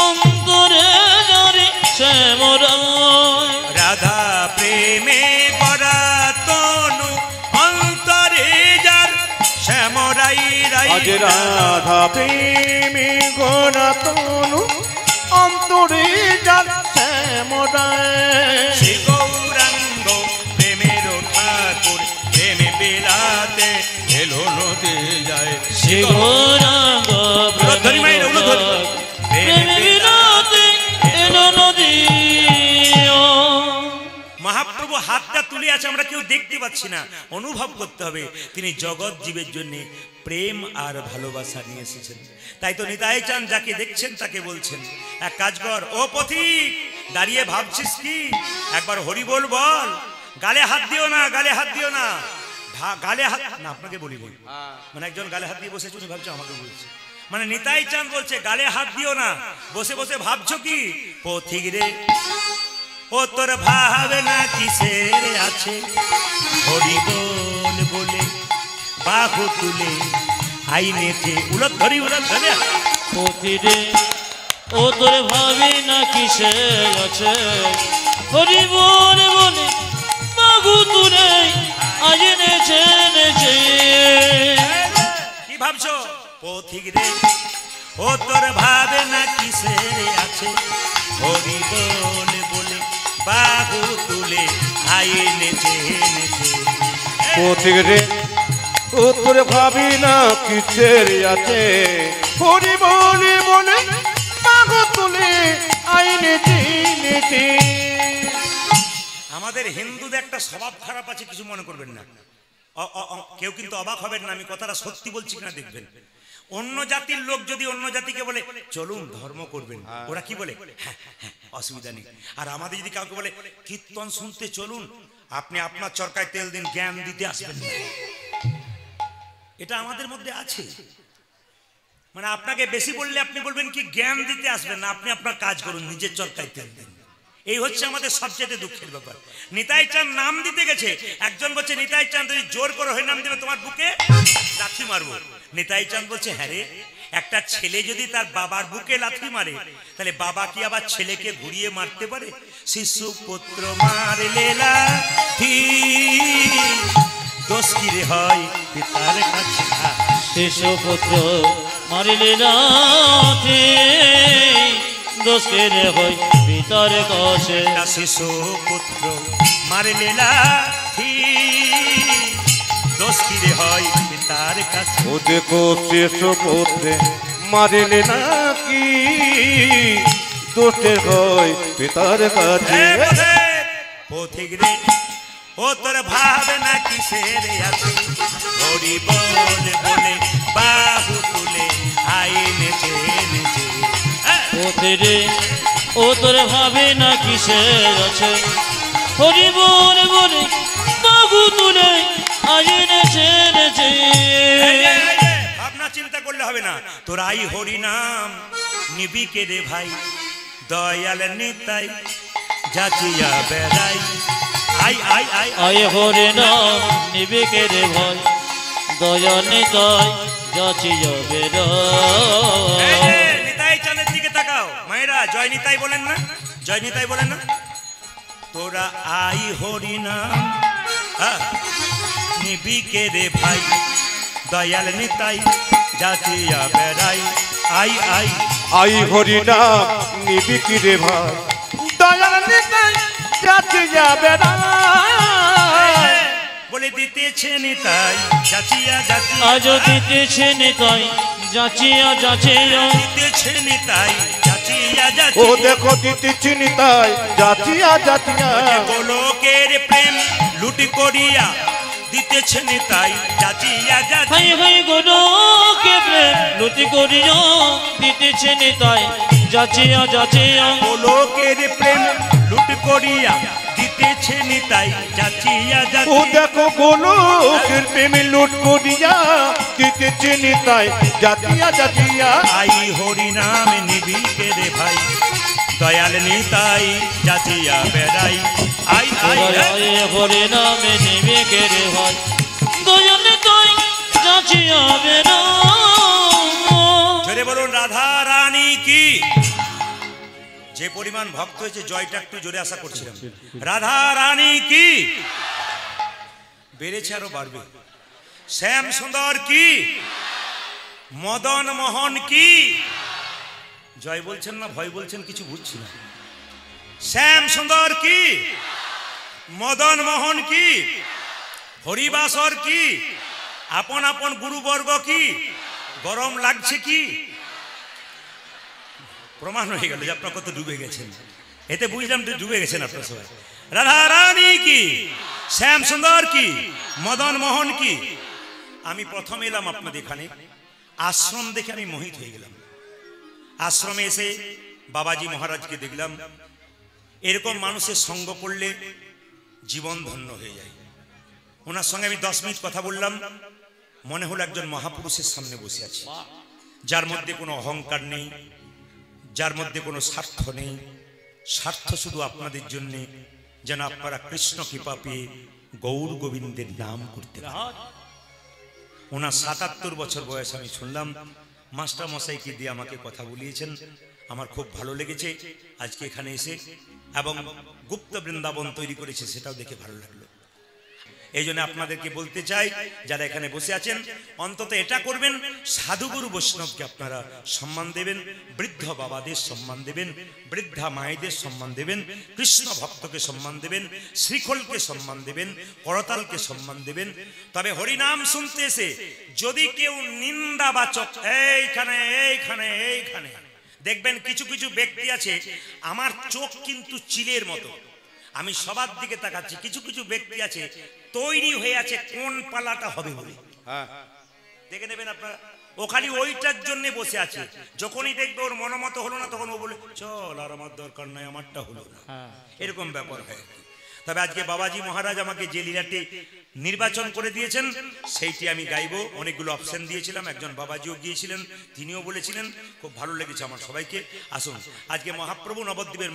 অন্তরে যারে শ্যামরাই। রাধা প্রেমে গড়া তনু, অন্তরে যার শ্যামরাই রাই। আজ রাধা প্রেমে গড়া তনু, অন্তরে যার শ্যামরাই। শ্রী গৌর এলো নদী যায় শ্রী গৌরাঙ্গ উলুধ্বনি মায়ের উলুধ্বনি। প্রেমে বিনোদে এলো নদী। মহাপ্রভু হাতটা তুলে আছে, আমরা কেউ দেখতে পাচ্ছি না, অনুভব করতে হবে তিনি জগৎ জীবের জন্য প্রেম আর ভালোবাসা নিয়ে এসেছেন। তাই তো নিতাই চাঁদ যাকে দেখছেন তাকে বলছেন, এক কাজ কর ও পথিক, দাঁড়িয়ে ভাবছিস কি, একবার হরি বল বল, গালে হাত দিও না, গালে হাত দিও না, গালে হাত না, আপনাকে বলি বলি, মানে একজন গালে হাত দিয়ে বসেছে, উনি ভাবছে আমাকে বলছে, মানে নিতাই চাঁদ বলছে গালে হাত দিও না, বসে বসে ভাবছো কি, পথিক রে ও তোর ভাবে না কিসের আছে, হরি বল বলে বাহু তুলে আইনেছে উলুধ্বনি উলুধ্বনি। পথিরে ও তোর ভাবি না কিসে আছে, হরি বল বলে বাহু তুলে আজ নেছে নেছে। কি ভাবছো পথিক রে ও তোর ভাবে না কিসের আছে, হরি বল বলে বাহু তুলে আইনেছে নেছে। পথিক রে ও তোর ভাবি না কিসের আছে, হরি বলে বলে বাহু তুলে আইনে চিনেছে। আমাদের হিন্দুদের একটা স্বভাব খারাপ আছে, কিছু মনে করবেন না, কেউ কিন্তু অবাক হবেন না, আমি কথাটা সত্যি বলছি কিনা দেখবেন। অন্য জাতির লোক যদি অন্য জাতিকে বলে চলুন ধর্ম করবেন, ওরা কি বলে হ্যাঁ হ্যাঁ অসুবিধা নেই। আর আমাদের যদি কাউকে বলে কীর্তন শুনতে চলুন, আপনি আপনার চরকায় তেল দিন, জ্ঞান দিতে আসবেন না। এটা আমাদের মধ্যে আছে, মানে আপনাকে বেশি বললে আপনি বলবেন কি জ্ঞান দিতে আসবেন না, আপনি আপনার কাজ করুন, নিজের চরকায় তেল দিন। এই হচ্ছে আমাদের সবচেয়ে দুঃখের ব্যাপার। নিতাই চাঁদ নাম দিতে গেছে, একজন বলছে নিতাই চাঁদ যদি জোর করে হয়ে নাম দেবে তোমার বুকে লাথি মারবো। নিতাই চাঁদ বলছে হ্যাঁ রে, একটা ছেলে যদি তার বাবার বুকে লাথি মারে, তাহলে বাবা কি আবার ছেলেকে ঘুরিয়ে মারতে পারে? শিশু পুত্র মারলে লাথি, দোষ কি রে হয় পিতার কাছে। শিশু পুত্র মারিলে লাথি, দোষ কে রে হয় পিতার কাছে। শিশু পুত্র মারলে লাথি, দোষ কি রে হয় পিতার কাছে। ও দেখো শিশু পুত্রে মারিলে নাকি, দোষের হয় পিতার কাছে। পথিক রে ও তোর ভাবে না কিসের আছে, হরি বল বলে বাহু তুলে আইনেছে নেছে। পথিরে ও তোর ভাবে না কিসের আছে, হরি বল বলে বাহু তুলে আজ নেছে নেছে। ভাবনা চিন্তা করলে হবে না, তোর আই হরি নাম নিবি কে রে ভাই, দয়াল নিতাই যাচিয়া বেড়াই। আই আই আই আয় হরে নাম নিবে কে রে ভাই, দয়া নিতাই যাচিয়া বেড়াই। নিতাই চাঁদের দিকে তাকাও মায়েরা, জয় নিতাই বলেন না, জয় নিতাই বলেন না। তোরা আই হরি নাম নিবি কে রে ভাই, দয়াল নিতাই যাচিয়া বেড়াই। আই আই আই হরি নাম নিবি কি রে ভাই, দয়াল নিতাই যাচিয়া বেড়াই। বলে দিতেছে নিতাই যাচিয়া যাচিয়া, আজ দিতেছে নিতাই যাচিয়া যাচিয়া। দিতেছে নিতাই যাচিয়া ও যাচিয়া। দেখো দিতেছি নিতাই যাচিয়া যাচিয়া। গোলকের প্রেম লুটি করিয়া দিতেছে নিতাই যাচিয়া যাচিয়া। হাই হাই গোলকে প্রেম লুটি করিয়া দিতেছে নিতাই যাচিয়া যাচিয়া। গোলকের প্রেম লুটি করিয়া দিতেছে নিতাই যাচিয়া ও যাচিয়া। দেখো গোলকের প্রেমে লুট করিয়া দিতেছি নিতাই যাচিয়া যাচিয়া। আই হরি নাম নিবি কে রে ভাই, দয়াল নিতাই যাচিয়া বেড়াই। আই আই আয় হরে নামে নিবে কে রে ভাই, দয়া নিতাই যাচিয়া বেড়াই। জোরে বলুন রাধা রানী কি। যে পরিমাণ ভক্ত হয়েছে জয়টা একটু জোরে আশা করছিলাম। রাধা রানী কি, বেড়েছে আরো বাড়বে। শ্যাম সুন্দর কি, মদন মোহন কি। জয় বলছেন না ভয় বলছেন কিছু বুঝছি না। শ্যাম সুন্দর কি, মদন মোহন কি, হরিবাসর কি, আপন আপন গুরুবর্গ কি গরম লাগছে কি প্রমাণ হয়ে গেল যে আপনার কত ডুবে গেছেন। এতে বুঝলাম যে ডুবে গেছেন আপনার সবাই। রাধা রানী কি, শ্যাম সুন্দর কি, মদন মোহন কি। আমি প্রথম এলাম আপনাদের এখানে, আশ্রম দেখে আমি মোহিত হয়ে গেলাম। আশ্রমে এসে বাবাজি মহারাজকে দেখলাম। এরকম মানুষের সঙ্গ করলে জীবন ধন্য হয়ে যায়। ওনার সঙ্গে আমি 10 মিনিট কথা বললাম। মনে হলো একজন মহাপুরুষের সামনে বসে আছি, যার মধ্যে কোনো অহংকার নেই, যার মধ্যে কোনো স্বার্থ নেই। স্বার্থ শুধু আপনাদের জন্য, যেন আপনারা কৃষ্ণ কৃপা পেয়ে গৌর গোবিন্দের নাম করতে পারেন। ওনার 77 বছর বয়স আমি শুনলাম। মাস্টার মশাইকে দিয়ে আমাকে কথা বলিয়েছেন, আমার খুব ভালো লেগেছে আজকে এখানে এসে, এবং গুপ্ত বৃন্দাবন তৈরি করেছে সেটাও দেখে ভালো লাগলো। এই জন্য আপনাদেরকে বলতে চাই, যারা এখানে বসে আছেন অন্তত এটা করবেন, সাধুগুরু বৈষ্ণবকে আপনারা সম্মান দেবেন, বৃদ্ধ বাবাদের সম্মান দেবেন, বৃদ্ধা মায়েদের সম্মান দেবেন, কৃষ্ণ ভক্তকে সম্মান দেবেন, শ্রীখলকে সম্মান দেবেন, করতালকে সম্মান দেবেন। তবে হরিনাম শুনতে এসে যদি কেউ নিন্দাবাচক এইখানে এইখানে এইখানে দেখবেন, কিছু কিছু ব্যক্তি আছে, আমার চোখ কিন্তু চিলের মতো, আমি সবার দিকে তাকাচ্ছি। কিছু কিছু ব্যক্তি আছে তৈরি হয়ে আছে কোন পালাটা হবে বলে। দেখে নেবেন আপনারা, ও খালি ওইটার জন্য বসে আছে। যখনই দেখবে ওর মনোমত হলো না, তখন ও বলে চল আর আমার দরকার নাই, আমারটা হলো না। এরকম ব্যাপার হয়। তবে আজকে বাবাজি মহারাজ আমাকে যে লীলাটি নির্বাচন করে দিয়েছেন সেইটি আমি গাইবো। অনেকগুলো অপশন দিয়েছিলাম, একজন বাবাজিও গিয়েছিলেন, তিনিও বলেছিলেন, খুব ভালো লেগেছে আমার সবাইকে। আসুন, আজকে মহাপ্রভু নবদ্বীপের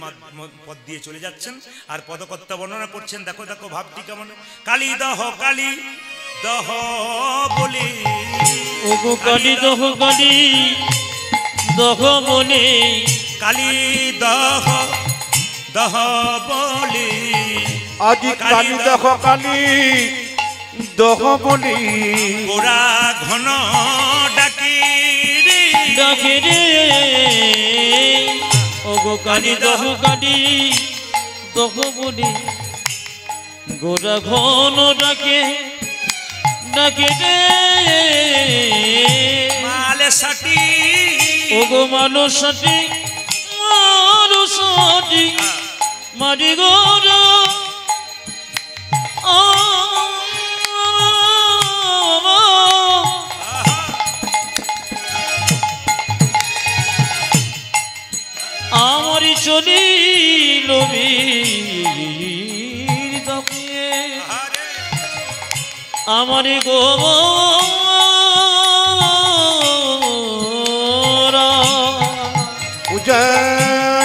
পথ দিয়ে চলে যাচ্ছেন আর পদকর্তা বর্ণনা করছেন। দেখো দেখো ভাবটি কেমন। কালী দহ কালী দহ বলি, ওগো কালী দহ কালী দহ বলি, কালী দহ দহ বলি, আজি কালী দহ কালী দহ বলি, গোরা ঘন ডাকি ডাকে রে। ওগো কালী দহ কালী দহ বলি, গোরা ঘন ডাকে ডাকে রে। মালে সাটি, ওগো মানুষ সাথী মানুষ সাথী মারি গোরা আমারি চলিল বীর দাপিয়ে, আমারি গোরা পূজা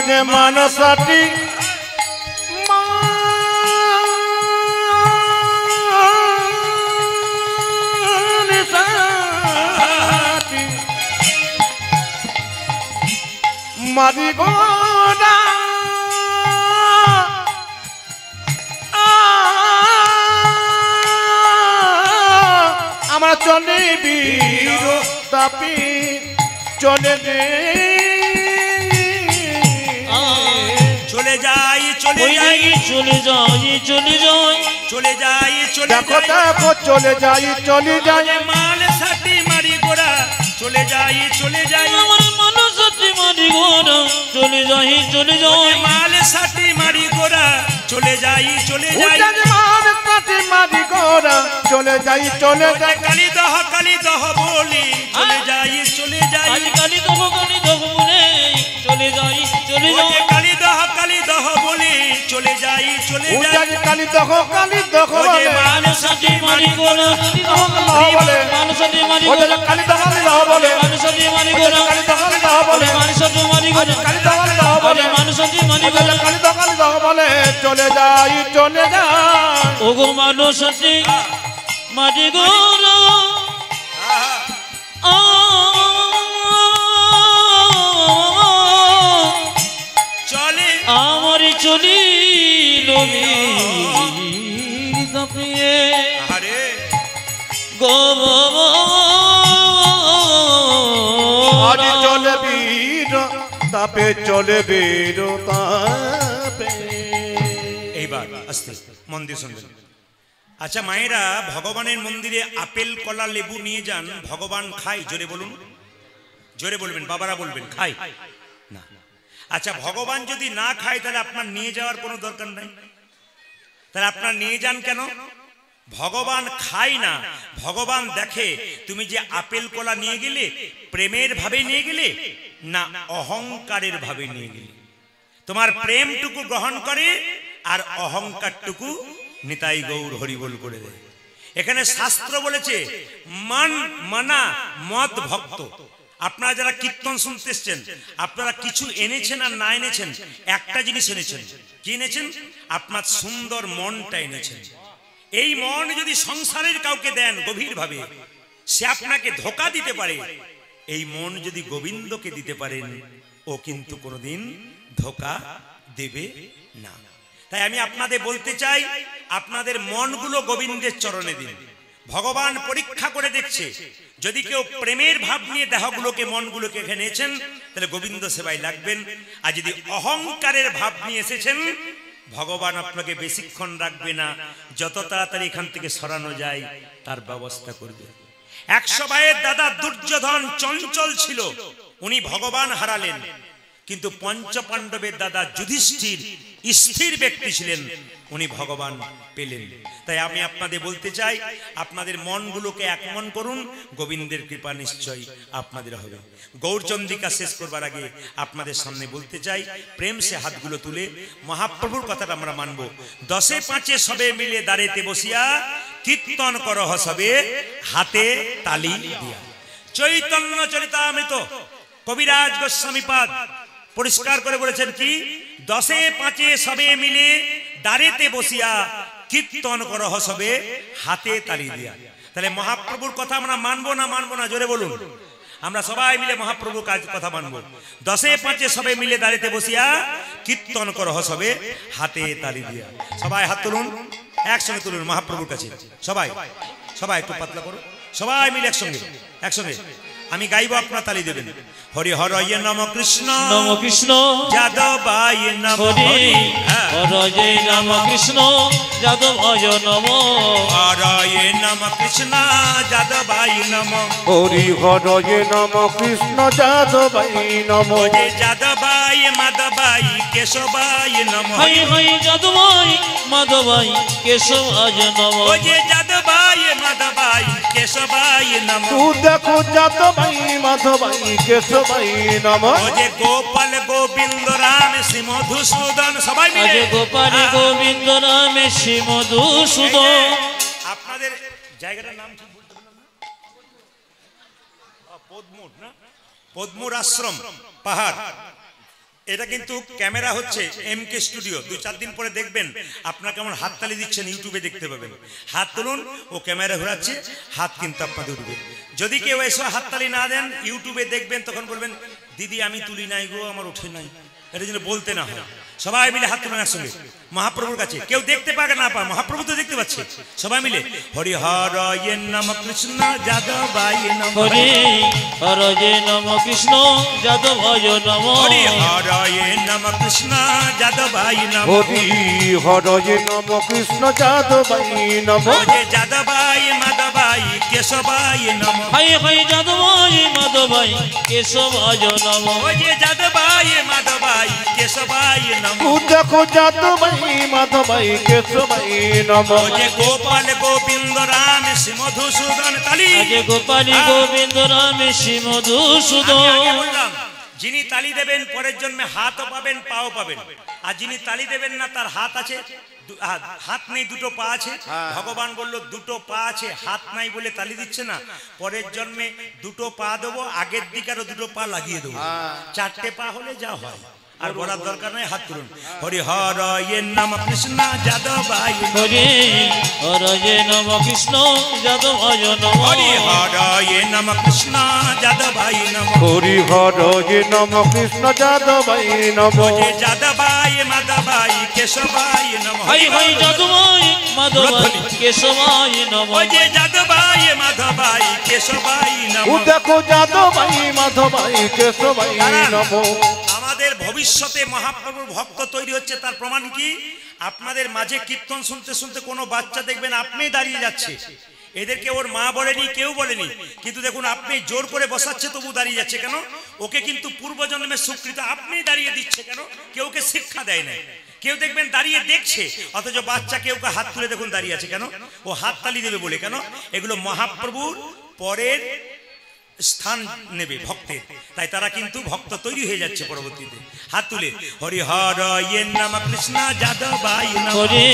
যে মানসাটি মারি গোরা আমরা চলে বীর তাপি চলে রে, চলে যাই চলে যাই চলে যাই চলে যাই চলে যাই চলে দেখো যাই, দেখো চলে যাই চলে যাই, মালে সাটি মারি গোড়া চলে যাই চলে যাই, আমার মানুষ সাথে মারি গোরা চলে যাই চলে যাই, মালে সাটি মারি গোড়া চলে যাই চলে যাই, মানসাটি মারি গোরা চলে যাই চলে যাই, কালী দহ বলি চলে যাই চলে যাই, আজ কালী দহ বলে চলে যাই চলে যাই, কালী দহ বলি চলে যাই চলে যাই, কালী দহ বলে মানুষ সাথে মারি গোরা বলে মানুষ সাথে মারি ওটা গোরা কালী দহ বলে মানুষ সাথে মারি গোরা কালী দহ বলে মানুষ সাথে মারি গোরা কালী দহ বলে মানুষ সাথে মারি গোরা কালী দহ বলে চলে যাই চলে যাই, ওগো মানুষ সাথে মারি গোরা চলে আমার চলিল বীর দাপিয়ে আরে আজ চলে বীর তাপে চলে বীর তাপে। এইবার আস্তে মন দিয়ে শুনবেন। আচ্ছা মায়েরা, ভগবানের মন্দিরে আপেল কলা লেবু নিয়ে যান, ভগবান খায়? জোরে বলুন, জোরে বলবেন, বাবারা বলবেন, খায় না? আচ্ছা ভগবান যদি না খায় তাহলে আপনার নিয়ে যাওয়ার কোনো দরকার নাই, তাহলে আপনার নিয়ে যান কেন? ভগবান খায় না, ভগবান দেখে তুমি যে আপেল কলা নিয়ে গেলে প্রেমের ভাবে নিয়ে গেলে না অহংকারের ভাবে নিয়ে গেলে। তোমার প্রেমটুকু গ্রহণ করে আর অহংকারটুকু নিতাই গৌর হরিবোল করে দেয়। এখানে শাস্ত্র বলেছে মান মানা মদ ভক্ত। আপনারা যারা কীর্তন শুনতে এসছেন, আপনারা কিছু এনেছেন আর না এনেছেন, একটা জিনিস এনেছেন। কি এনেছেন? আপনার সুন্দর মনটা এনেছেন। এই মন যদি সংসারের কাউকে দেন গভীরভাবে, সে আপনাকে ধোঁকা দিতে পারে। এই মন যদি গোবিন্দকে দিতে পারেন, ও কিন্তু কোনোদিন ধোঁকা দেবে না। তাই আমি আপনাদের বলতে চাই, আপনাদের মনগুলো গোবিন্দের চরণে দিন। ভগবান পরীক্ষা করে দেখছে, যদি কেউ প্রেমের ভাব নিয়ে দেহগুলোকে মনগুলোকে এখানে এনেছেন তাহলে গোবিন্দ সেবায় লাগবেন। আর যদি অহংকারের ভাব নিয়ে এসেছেন, ভগবান আপনাকে বেশিক্ষণ রাখবে না, যত তাড়াতাড়ি এখান থেকে সরানো যায় তার ব্যবস্থা করবে। 100 ভাইয়ের দাদা দুর্যোধন চঞ্চল ছিল, উনি ভগবান হারালেন। কিন্তু পঞ্চপাণ্ডবের দাদা যুধিষ্ঠির স্থির ব্যক্তি ছিলেন, উনি ভগবান পেলেন। তাই আমি আপনাদের বলতে চাই, আপনাদের মনগুলোকে একমন করুন, গোবিন্দের কৃপা নিশ্চয়ই আপনাদের হবে। গৌরচন্দ্রিকা শেষ করবার আগে আপনাদের সামনে বলতে চাই, প্রেম সে হাতগুলো তুলে মহাপ্রভুর কথাটা আমরা মানব। 10 5 সবে মিলে দাঁড়েতে বসিয়া কীর্তন করহ সবে হাতে তালি দিয়া। চৈতন্য চরিতামৃত কবিরাজ গোস্বামীপাদ পরিষ্কার করে বলেছেন কি, 10 5 সবে মিলে দাঁড়েতে বসিয়া কীর্তন করহ সবে হাতে তালি দিয়া। তাহলে মহাপ্রভুর কথা আমরা মানবো না মানবো না? জোরে বলুন। আমরা সবাই মিলে মহাপ্রভুর কথা মানবো। 10 5 সবে মিলে দাঁড়েতে বসিয়া কীর্তন করহ সবে হাতে তালি দিয়া। সবাই হাত তুলুন, একসঙ্গে তুলুন মহাপ্রভুর কাছে। সবাই সবাই একটু পাতলা করো, সবাই মিলে একসঙ্গে একসঙ্গে। আমি গাইবো, আপনারা তালি দেবেন। হরি হরয়ে নম কৃষ্ণ নম কৃষ্ণ যাদবায় নম হরি হরয়ে নম কৃষ্ণ যাদবায় নম হরয়ে নম কৃষ্ণ যাদবায় নম হরি হরয়ে নম কৃষ্ণ যাদবায় নম যে যাদবায় মাধবায় কেশবায় নম হাই হাই যাদবায় মাধবায় কেশবায় নম ও যে যাদবায় মাধবায় কেশবায় নম তু দেখো যাদবায় মাধবায় কেশবায় নম ও যে গোপাল গোবিন্দ রাম শ্রী মধুসূদন। সবাই আজ মিলে গোপাল গোবিন্দ রামে শ্রী মধুসূদন। আপনাদের জায়গাটার নাম কি বলতে পারলাম না? পদ্মুর না, পদ্মুর আশ্রম পাহাড়। এটা কিন্তু ক্যামেরা হচ্ছে MK স্টুডিও। 2-4 দিন পরে দেখবেন আপনারা কেমন হাততালি দিচ্ছেন, ইউটিউবে দেখতে পাবেন। হাত তুলুন, ও ক্যামেরা ঘোরাচ্ছে, হাত কিন্তু আপনাদের উঠবে। যদি কেউ এসে হাততালি না দেন, ইউটিউবে দেখবেন, তখন বলবেন দিদি আমি তুলি নাই গো, আমার ওঠে নাই। এটা যেন বলতে না হয়। সবাই মিলে হাত তুলেন একসঙ্গে মহাপ্রভুর কাছে। কেউ দেখতে পাক না পাক, মহাপ্রভু তো দেখতে পাচ্ছে। সবাই মিলে হরি হরয়ে নম কৃষ্ণ যাদবায় নম হরি হরয়ে নম কৃষ্ণ যাদবায় নম হরি হরয়ে নম কৃষ্ণ যাদবায় নম হরি হরয়ে নম কৃষ্ণ যাদবায় নম যে যাদবায় মাধবায় কেশবায় নম হাই হাই যাদবায় মাধবায় কেশবায় নম ও যে যাদবায় মাধবায় কেশবায় নম তু দেখো যাদবায় মাধবায় কেশবায় নম ও যে গোপাল গোবিন্দ রাম শ্রী মধুসূদন। তালি। আজ গোপাল গোবিন্দ রামে শ্রী আমি মধুসূদন। আগে বললাম, যিনি তালি দেবেন পরের জন্মে হাতও পাবেন পাও পাবেন। আর যিনি তালি দেবেন না তার হাত আছে, হাত নেই, দুটো পা আছে। ভগবান বলল দুটো পা আছে, হাত নাই বলে তালি দিচ্ছে না। পরের জন্মে দুটো পা দেবো, আগের দিকে আরো দুটো পা লাগিয়ে দেবো। 4টে পা হলে যা হয়। আর বলার দরকার নাই, হাত তুলুন। হরি হরয়ে নম কৃষ্ণ যাদবায় হরি হরয়ে নম কৃষ্ণ যাদবায় নম হরি হরয়ে নম কৃষ্ণ যাদবায় নম হরি হরয়ে নম কৃষ্ণ যাদবায় নম যে যাদবায় মাধবায় কেশবায় নম হাই হাই যাদবায় মাধবায় কেশবায় নম ও যে যাদবায় মাধবায় কেশবায় নম তু দেখো যাদবায় মাধবায় কেশবায় নম আমাদের ভবিষ্যতে মহাপ্রভুর ভক্ত তৈরি হচ্ছে তার প্রমাণ কি? আপনাদের মাঝে কীর্তন শুনতে শুনতে কোনো বাচ্চা দেখবেন আপনি দাঁড়িয়ে যাচ্ছে, এদেরকে ওর মা বলেনি, কেউ বলেনি, কিন্তু দেখুন আপনি জোর করে বসাচ্ছে তবু দাঁড়িয়ে যাচ্ছে কেন? ওকে কিন্তু পূর্বজন্মের স্বীকৃত আপনি দাঁড়িয়ে দিচ্ছে কেন? কেউকে শিক্ষা দেয় না। কেউ দেখবেন দাঁড়িয়ে দেখছে, অথচ বাচ্চা কেউকে হাত তুলে দেখুন দাঁড়িয়ে আছে কেন? ও হাত তালি দেবে বলে। কেন? এগুলো মহাপ্রভুর পরের স্থান নেবে ভক্তের, তাই তারা কিন্তু ভক্ত তৈরি হয়ে যাচ্ছে পরবর্তীতে। হাত তুলে হরিহর ইয়ে নাম কৃষ্ণ যাদবাই নমঃ, হরি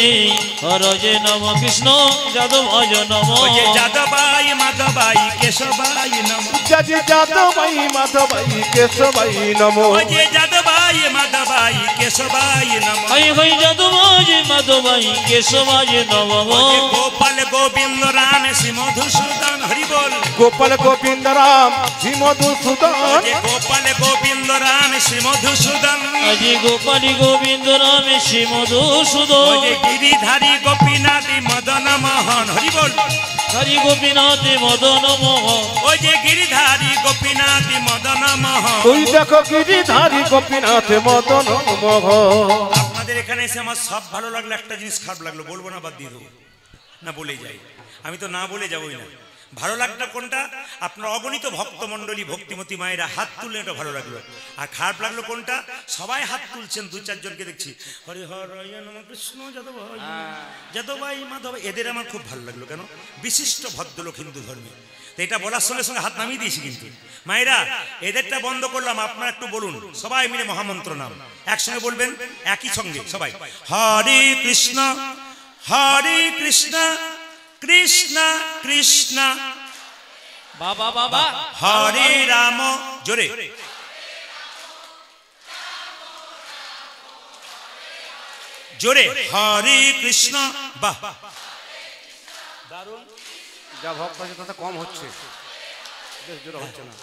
হর যে নম কৃষ্ণ যাদবায় নম, যে যাদবাই মাধবাই কেশবাই নমঃ, যাজি যাদবাই মাধবাই কেশবাই নমো, যে যাদবাই মাধবাই কেশবাই নমঃ, হই হই যাদবায় মাধবাই কেশবায় নম, যে গোপাল গোবিন্দ রাম শ্রী মধুসূদন হরি বল, গোপাল গোবিন্দ রাম শ্রী মধুসূদন, যে গোপাল গোবিন্দ রাম শ্রী মধুসূদন, আজি গোপালী গোবিন্দ রাম শ্রী মধুসূদন, যে গিরিধারী গোপীনাথ মদন মোহন হরি বল, হরি গোপীনাথ মদন মোহন, ওই যে গিরিধারী গোপীনাথ মদন মোহন। তুই দেখো গিরিধারী গোপীনাথ মদন মোহন। আপনাদের এখানে এসে আমার সব ভালো লাগলো, একটা জিনিস খারাপ লাগলো, বলবো না বাদ দিয়ে দেবো না, বলেই যাই। আমি তো না বলে যাবোই না। ভালো লাগলো কোনটা? আপনার অগণিত ভক্তমণ্ডলী ভক্তিমতী মায়েরা হাত তুললে এটা ভালো লাগলো। আর খারাপ লাগলো কোনটা? সবাই হাত তুলছেন, দু চারজনকে দেখছি হরি হর নম কৃষ্ণ যাদবাই যাদবাই মাধবাই, এদের আমার খুব ভালো লাগলো। কেন? বিশিষ্ট ভদ্রলোক হিন্দু ধর্মে। তো এটা বলার সঙ্গে সঙ্গে হাত নামিয়ে দিয়েছি কিন্তু। মায়েরা এদেরটা বন্ধ করলাম, আপনারা একটু বলুন সবাই মিলে মহামন্ত্র নাম একসঙ্গে বলবেন, একই সঙ্গে সবাই হরে কৃষ্ণ হরে কৃষ্ণ কৃষ্ণ কৃষ্ণ বাবা বাবা হরে রাম, জোরে জোরে হরে কৃষ্ণ। বাহ, যা ভক্ত আছে তাতে কম হচ্ছে, বেশ জোরে হচ্ছে না।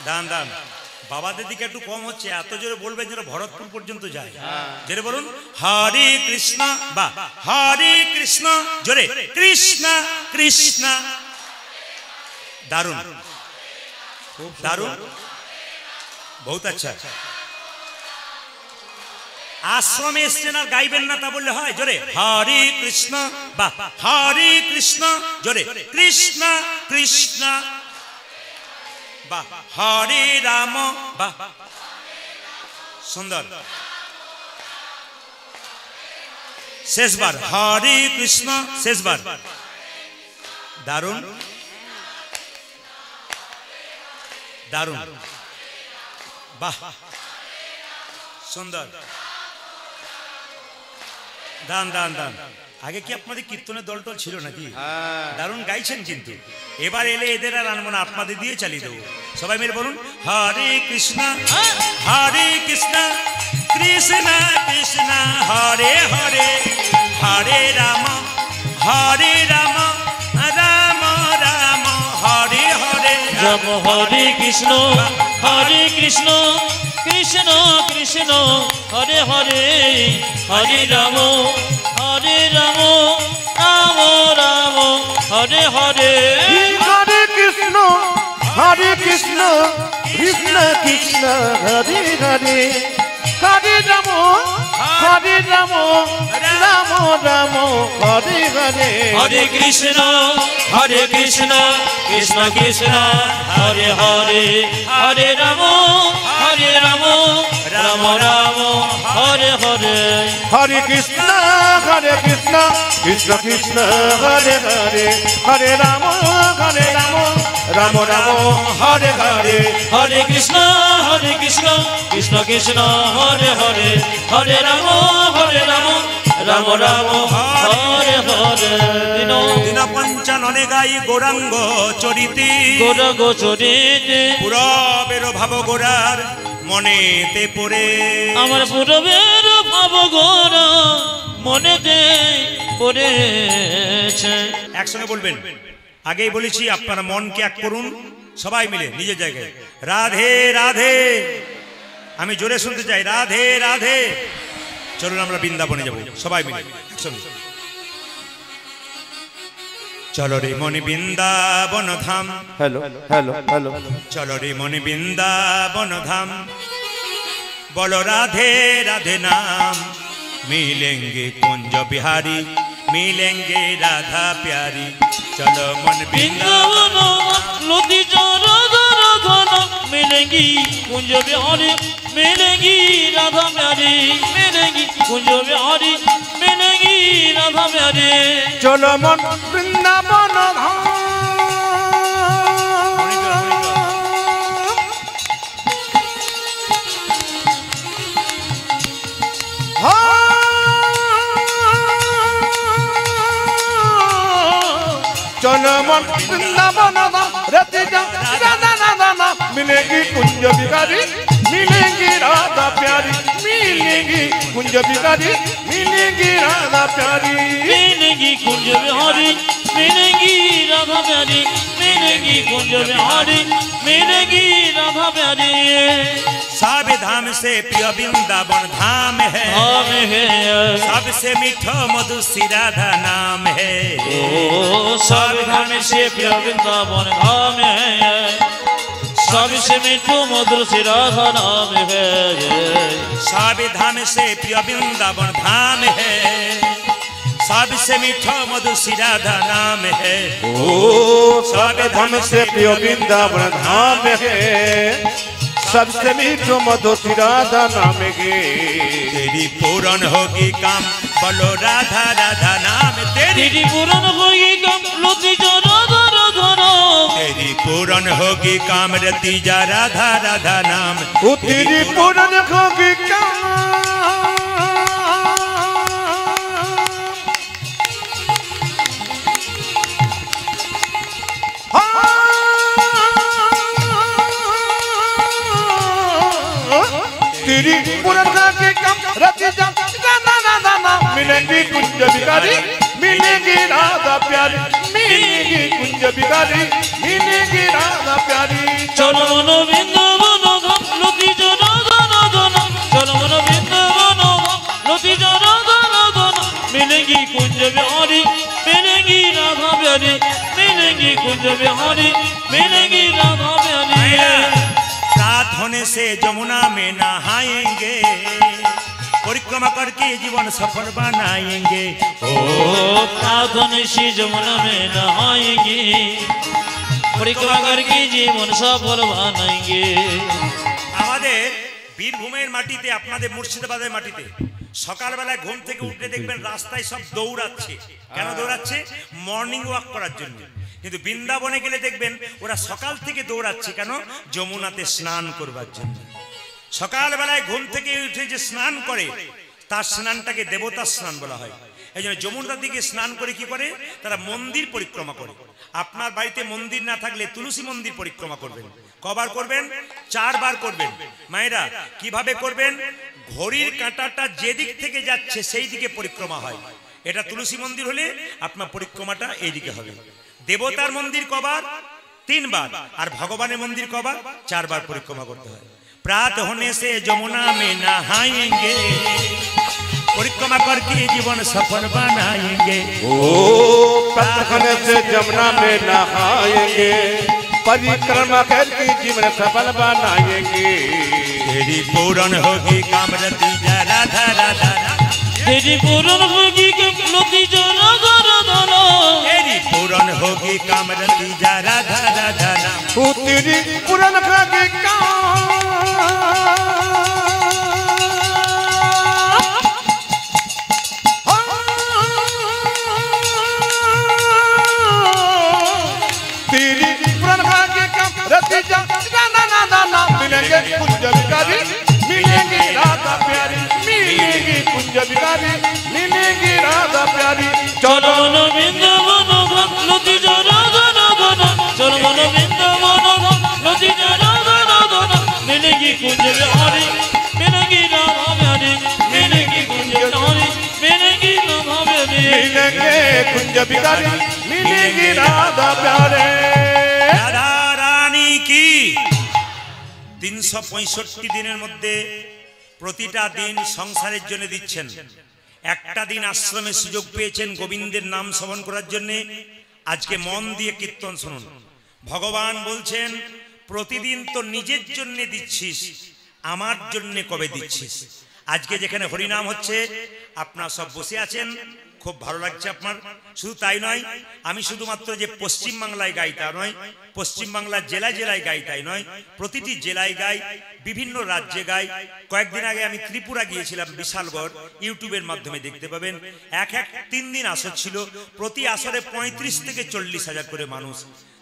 দান দান বাবাদের দিকে একটু কম হচ্ছে, এত জোরে বলবেন যেন ভরতপুর পর্যন্ত যায়। জোরে বলুন হরে কৃষ্ণ, বা হরে কৃষ্ণ, জোরে কৃষ্ণ কৃষ্ণ। দারুণ দারুণ, বহুত আচ্ছা। আশ্রমে এসছেন আর গাইবেন না তা বললে হয়? জোরে হরে কৃষ্ণ, বা হরে কৃষ্ণ, জোরে কৃষ্ণ কৃষ্ণ, বা হরে রাম, বা সুন্দর। শেষবার হরে কৃষ্ণ, শেষবার। দারুণ দারুণ, বাহ সুন্দর। দান দান দান। আগে কি আপনাদের কীর্তনের দল টল ছিল নাকি? দারুণ গাইছেন কিন্তু। এবার এলে এদের আর আনবো না, আপনাদের দিয়ে চালিয়ে দেবো। সবাই মিলে বলুন হরে কৃষ্ণ হরে কৃষ্ণ কৃষ্ণ কৃষ্ণ হরে হরে, হরে রাম রাম রাম হরে হরে। রাম হরে কৃষ্ণ কৃষ্ণ কৃষ্ণ হরে হরে, হরে রাম রাম রাম হরে হরে। হরে কৃষ্ণ কৃষ্ণ কৃষ্ণ হরে হরে, হরে রাম রাম রাম হরে হরে। হরে কৃষ্ণ কৃষ্ণ কৃষ্ণ হরে হরে, হরে রাম রাম রাম হরে হরে। হরে কৃষ্ণ কৃষ্ণ কৃষ্ণ হরে হরে, হরে রাম রাম রাম হরে হরে। হরে কৃষ্ণ কৃষ্ণ কৃষ্ণ হরে হরে, হরে রাম রাম রাম হরে হরে। দিন পঞ্চাননে গাই গৌরাঙ্গ চরিতে, গৌরাঙ্গ চরিতে পুরবের ভাব গোরার মনেতে পড়ে, আমার পূর্বের ভাব গোরা মনেতে পড়েছে। একসঙ্গে বলবেন। আগেই বলেছি আপনারা মনকে এক করুন সবাই মিলে নিজের জায়গায়। রাধে রাধে, আমি জোরে শুনতে চাই রাধে রাধে। চলুন আমরা বৃন্দাবনে যাব সবাই মিলে একসঙ্গে। চলো রে মনি বৃন্দাবন ধাম, हेलो हेलो हेलो চলো রে মনি বৃন্দাবন ধাম, बोलो राधे राधे नाम, मिलेंगे कुंज बिहारी, मिलेंगे राधा प्यारी, चलो मन বৃন্দাবন वृंदावन। লতি রাধা রাধা মিলেঙ্গি কুঞ্জ বিহারি মিলেঙ্গি রাধা প্যারি মিলেঙ্গি কুঞ্জ বিহারি মিলেঙ্গি রাধা প্যারি चलो मन वृंदावन धाम। चलो मन वृंदावन धाम, रति राधा राधा मिलेगी कुंज बिहारी, मिलेंगी राधा प्यारी, मिलेगी कुंज बिहारी, मिलेगी राधा प्यारी। मिलेंगी कुंज बिहारी मिलेंगी राधा प्यारी मिलेंगी कुंज बिहारी मिलेंगी राधा प्यारी साबे धाम से प्रिय वृंदावन धाम है, धाम है सबसे मीठो मधु श्री राधा नाम है। ओ सब धाम से प्रिय वृंदावन धाम है, सबसे मीठो मधुर श्री राधा नाम है। साबे धाम से प्रिय वृंदावन धाम है, सबसे मीठो मधु श्री राधा नाम है। ओ सब धाम से प्रिय वृंदावन धाम है, सबसे मीठो मधु श्री राधा नाम गे। तेरी पूर्ण होगी काम, बोलो राधा राधा नाम, तेरी पूर्ण होगी काम लती जो राधा राधा नाम, तेरी पूर्ण होगी काम रति जा राधा राधा नाम। ओ तेरी पूर्ण होगी काम, तेरी पूर्ण होगी काम, रति जा राधा नाम, मिलेंगी कुंज बिहारी, मिलेंगी राधा प्यारी, मिलेंगी कुंज बिहारी, मिलेंगी राधा प्यारी। चलो मन वृंदावन धाम लती जो राधा राधा नाम, चलो मन वृंदावन धाम लती जो राधा राधा नाम, मिलेंगी कुंज बिहारी मिलेंगी राधा प्यारी मिलेंगी कुंज बिहारी मिलेंगी राधा प्यारी रात होने से जमुना में नहाएंगे, परिक्रमा करके जीवन सफल बनाएंगे। ओ प्रार्थन से जमुना में नहाएंगे, परिक्रमा करके जीवन सफल बनाएंगे। আমাদের বীরভূমের মাটিতে, আপনাদের মুর্শিদাবাদের মাটিতে সকালবেলায় ঘুম থেকে উঠে দেখবেন রাস্তায় সব দৌড়াচ্ছে। কেন দৌড়াচ্ছে? মর্নিং ওয়াক করার জন্য। কিন্তু বৃন্দাবনে গেলে দেখবেন ওরা সকাল থেকে দৌড়াচ্ছে। কেন? যমুনাতে স্নান করবার জন্য। সকালবেলায় ঘুম থেকে উঠে যে স্নান করে, তার স্নানটাকে দেবতা স্নান বলা হয়। এই জন্য যমুনার দিকে স্নান করে কি করে? তারা মন্দির পরিক্রমা করে। আপনার বাড়িতে মন্দির না থাকলে তুলসী মন্দির পরিক্রমা করবেন। কবার করবেন? 4 বার করবেন। মায়েরা কিভাবে করবেন? ঘড়ির কাঁটাটা যেদিক থেকে যাচ্ছে সেই দিকে পরিক্রমা হয়। এটা তুলসী মন্দির হলে আপনার পরিক্রমাটা এই দিকে হবে। দেবতার মন্দির কবার? 3 বার। আর ভগবানের মন্দির কবার? 4 বার পরিক্রমা করতে হয়। प्रात होने से जमुना में नहाएंगे, परिक्रमा करके जीवन सफल बनाएंगे। ओ प्रात होने से जमुना में नहाएंगे, परिक्रमा करके जीवन सफल बनाएंगे। तेरी पूर्ण होगी काम रति जा राधा राधा नाम, तेरी पूर्ण होगी लती जो राधा राधा नाम, तेरी पूर्ण होगी काम रति जा राधा राधा नाम। तू तेरी पूर्ण होगी काम, तेरी पूर्ण होगी काम, रति जा राधा नाम, मिलेंगे कुंज बिहारी, मिलेंगी राधा प्यारी, मिलेंगी कुंज बिहारी, मिलेंगी राधा प्यारी। चलो मन वृंदावन धाम लती जो राधा राधा नाम, चलो मन वृंदावन धाम लती जो राधा राधा नाम, मिलेगी कुंज बिहारी मिलेगी राधा प्यारी मिलेगी कुंज बिहारी मिलेगी राधा प्यारी मिलेंगे कुंज बिहारी, मिलेंगी राधा प्यारे। রাধা রানী কি 365 দিনের মধ্যে প্রতিটা দিন সংসারের জন্য দিচ্ছেন। একটা দিন আশ্রমে সুযোগ পেয়েছেন গোবিন্দের নাম শ্রবণ করার জন্য, আজকে মন দিয়ে কীর্তন শুনুন। ভগবান বলছেন প্রতিদিন তো নিজের জন্য দিচ্ছিস, আমার জন্য কবে দিচ্ছিস? আজকে যেখানে হরিনাম হচ্ছে আপনারা সব বসে আছেন, খুব ভালো লাগছে আপনার। শুধু তাই নয়, আমি শুধুমাত্র যে পশ্চিম বাংলায় গাই তা নয়, পশ্চিম বাংলার জেলায় জেলায় গাই তাই নয়, প্রতিটি জেলায় গাই, বিভিন্ন রাজ্যে গাই। কয়েকদিন আগে আমি ত্রিপুরা গিয়েছিলাম, বিশালগড়, ইউটিউবের মাধ্যমে দেখতে পাবেন। এক 3 দিন আসর ছিল, প্রতি আসরে 35 থেকে 40 হাজার করে মানুষ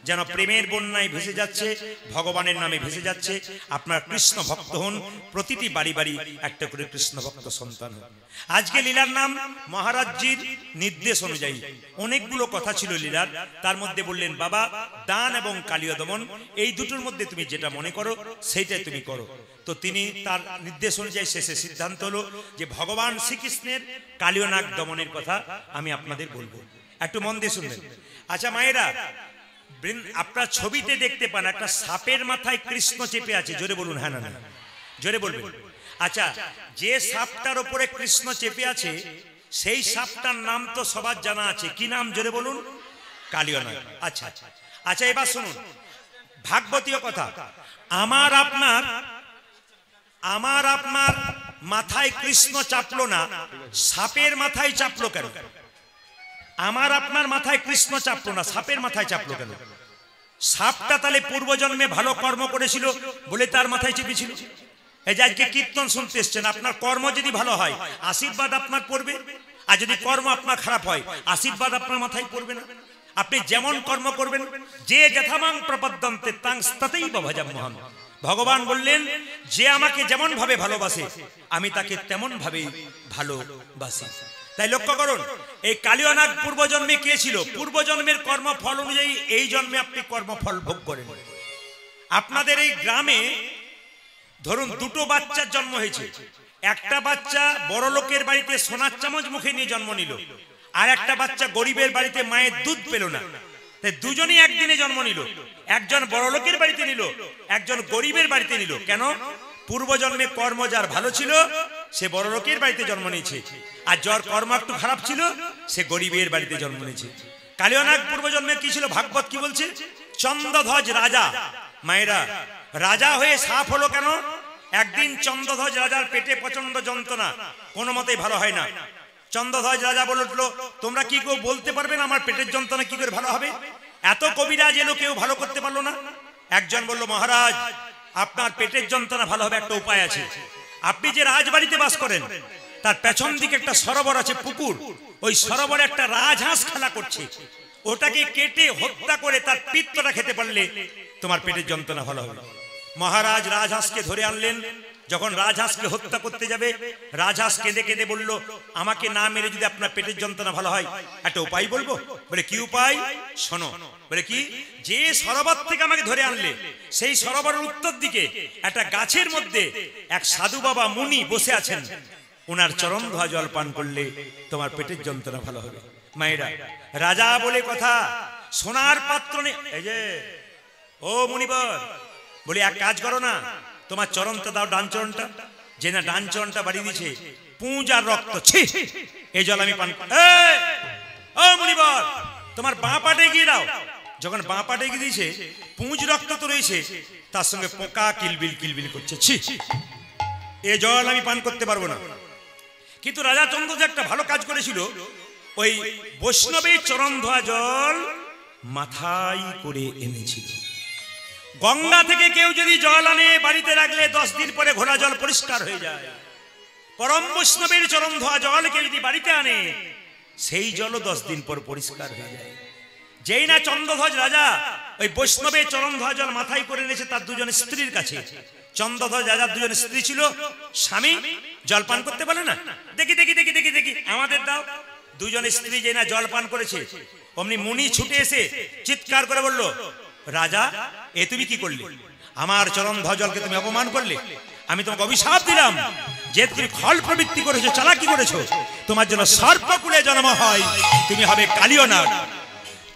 যেন প্রেমের বন্যায় ভেসে যাচ্ছে, ভগবানের নামে ভেসে যাচ্ছে। আপনার কৃষ্ণ ভক্ত হন, প্রতিটি বাড়ি বাড়ি একটা করে কৃষ্ণ ভক্ত সন্তান হন। আজকে লীলার নাম মহারাজজির নির্দেশ অনুযায়ী অনেকগুলো কথা ছিল লীলার, তার মধ্যে বললেন বাবা দান এবং কালীয় দমন, এই দুটোর মধ্যে তুমি যেটা মনে করো সেইটাই তুমি করো। তো তিনি তার নির্দেশ অনুযায়ী শেষে সিদ্ধান্ত হলো যে ভগবান শ্রীকৃষ্ণের কালীয় নাগ দমনের কথা আমি আপনাদের বলবো, একটু মন দিয়ে শুনবেন। আচ্ছা মায়েরা, আপনার ছবিতে দেখতে পান একটা সাপের মাথায় কৃষ্ণ চেপে আছে, জোরে বলুন হ্যাঁ না না, জোরে বলবেন। আচ্ছা, যে সাপটার উপরে কৃষ্ণ চেপে আছে সেই সাপটার নাম তো সবার জানা আছে, কি নাম জোরে বলুন? কালীয় নাগ। আচ্ছা আচ্ছা, এবার শুনুন ভাগবতীয় কথা। আমার আপনার মাথায় কৃষ্ণ চাপলো না, সাপের মাথায় চাপলো কেন? আমার আপনার মাথায় কৃষ্ণ চাপলো না, সাপের মাথায় চাপলো কেন? সাপটা তাহলে পূর্বজন্মে ভালো কর্ম করেছিল বলে তার মাথায় চেপেছিল। এই যে আজকে কীর্তন শুনতে এসছেন, আপনার কর্ম যদি ভালো হয় আশীর্বাদ আপনার পড়বে, আর যদি কর্ম আপনার খারাপ হয় আশীর্বাদ আপনার মাথায় পড়বে না। আপনি যেমন কর্ম করবেন, যে যথামাং প্রপদ্যন্তে তাং ততৈব ভজাম্যহম। ভগবান বললেন যে আমাকে যেমন ভাবে ভালোবাসে আমি তাকে তেমন ভাবেই ভালোবাসি। তাই লক্ষ্য করুন, এই কালীয় নাগ পূর্বজন্মে কে ছিল? পূর্বজন্মের কর্মফল অনুযায়ী এই জন্মে আপনি কর্মফল ভোগ করেন। আপনাদের এই গ্রামে ধরুন দুটো বাচ্চার জন্ম হয়েছে, একটা বাচ্চা বড় লোকের বাড়িতে সোনার চামচ মুখে নিয়ে জন্ম নিল, আর একটা বাচ্চা গরিবের বাড়িতে মায়ের দুধ পেল না। তাই দুজনই একদিনে জন্ম নিল, একজন বড় লোকের বাড়িতে নিল, একজন গরিবের বাড়িতে নিল। কেন? পূর্বজন্মে কর্ম যার ভালো ছিল সে বড় লোকের বাড়িতে জন্ম নিয়েছে, আর যার কর্ম একটু খারাপ ছিল সে গরিবের বাড়িতে জন্ম নিয়েছে। কালীয় নাগ পূর্বজন্মে কি ছিল? ভাগবত কি বলছে? চন্দ্রধ্বজ রাজা। মায়েরা, রাজা হয়ে সাপ হলো কেন? একদিন চন্দ্রধ্বজ রাজার পেটে প্রচন্ড যন্ত্রণা, কোনো মতেই ভালো হয় না। চন্দ্রধ্বজ রাজা বলে উঠলো, তোমরা কি কেউ বলতে পারবেন আমার পেটের যন্ত্রণা কি করে ভালো হবে? এত কবিরাজ এলো, কেউ ভালো করতে পারলো না। একজন বলল, মহারাজ আপনার পেটের যন্ত্রণা ভালো হবে একটা উপায় আছে। আপনি যে রাজবাড়িতে বাস করেন তার পেছন দিকে একটা সরোবর আছে, পুকুর, ওই সরোবরে একটা রাজহাঁস খেলা করছে, ওটাকে কেটে হত্যা করে তার পিত্তটা খেতে পারলে তোমার পেটের যন্ত্রণা ভালো হবে। মহারাজ রাজহাঁসকে ধরে আনলেন। যখন রাজহাঁসকে হত্যা করতে যাবে, রাজহাঁস কেঁদে কেঁদে বলল, আমাকে না মেরে যদি আপনার পেটের যন্ত্রণা ভালো হয় একটা উপায় বলবো। বলে কি উপায়? শোনো। বলে কি? যে সরোবর থেকে আমাকে ধরে আনলে সেই সরোবরের উত্তর দিকে একটা গাছের মধ্যে এক সাধু বাবা মুনি বসে আছেন, ওনার চরণ ধোয়া জল পান করলে তোমার পেটের যন্ত্রণা ভালো হবে। মায়েরা, রাজা বলে কথা, সোনার পাত্র নেই। এই যে ও মুনিবর, বলি এক কাজ করো না, তোমার চরণটা দাও, ডান চরণটা। যে না ডান চরণটা বাড়ি দিয়েছে, পুঁজ আর রক্ত, ছি, এই জল আমি পান। ও মুনিবর, তোমার বাঁ পাটে গিয়ে দাও। যখন বাঁ পাটে গিয়ে দিয়েছে, পুঁজ রক্ত তো রয়েছে, তার সঙ্গে পোকা কিলবিল কিলবিল করছে, ছি, এ জল আমি পান করতে পারবো না। কিন্তু রাজা চন্দ্রধ্বজ একটা ভালো কাজ করেছিল, ওই বৈষ্ণবের চরণ ধোয়া জল মাথায় করে এনেছিল। গঙ্গা থেকে কেউ যদি জল আনে বাড়িতে রাখলে 10 দিন পরে ঘোড়া জল পরিষ্কার হয়ে যায়। পরম বৈষ্ণবের চরণ ধোয়া জল কেউ যদি বাড়িতে আনে সেই জলও 10 দিন পর পরিষ্কার হয়ে যায়। যেই না চন্দ্রধ্বজ রাজা ওই বৈষ্ণবের চরণ ধোয়া জল মাথায় করে এনেছে তার দুজন স্ত্রীর কাছে। চন্দ্রধ্বজ রাজার দুজন স্ত্রী ছিল, স্বামী জল পান করতে পারে না, দেখি দেখি দেখি দেখি দেখি আমাদের দাও। দুজন স্ত্রী যেই না জল পান করেছে, অমনি মুনি ছুটে এসে চিৎকার করে বলল, রাজা এ তুমি কি করলে? আমার চরণ ধোয়া জলকে তুমি অপমান করলে। আমি তোমাকে অভিশাপ দিলাম যে তুমি খল প্রবৃত্তি করেছো, চালাকি করেছো, তোমার জন্য সর্পকুলে জন্ম হয়, তুমি হবে কালীয় নাগ।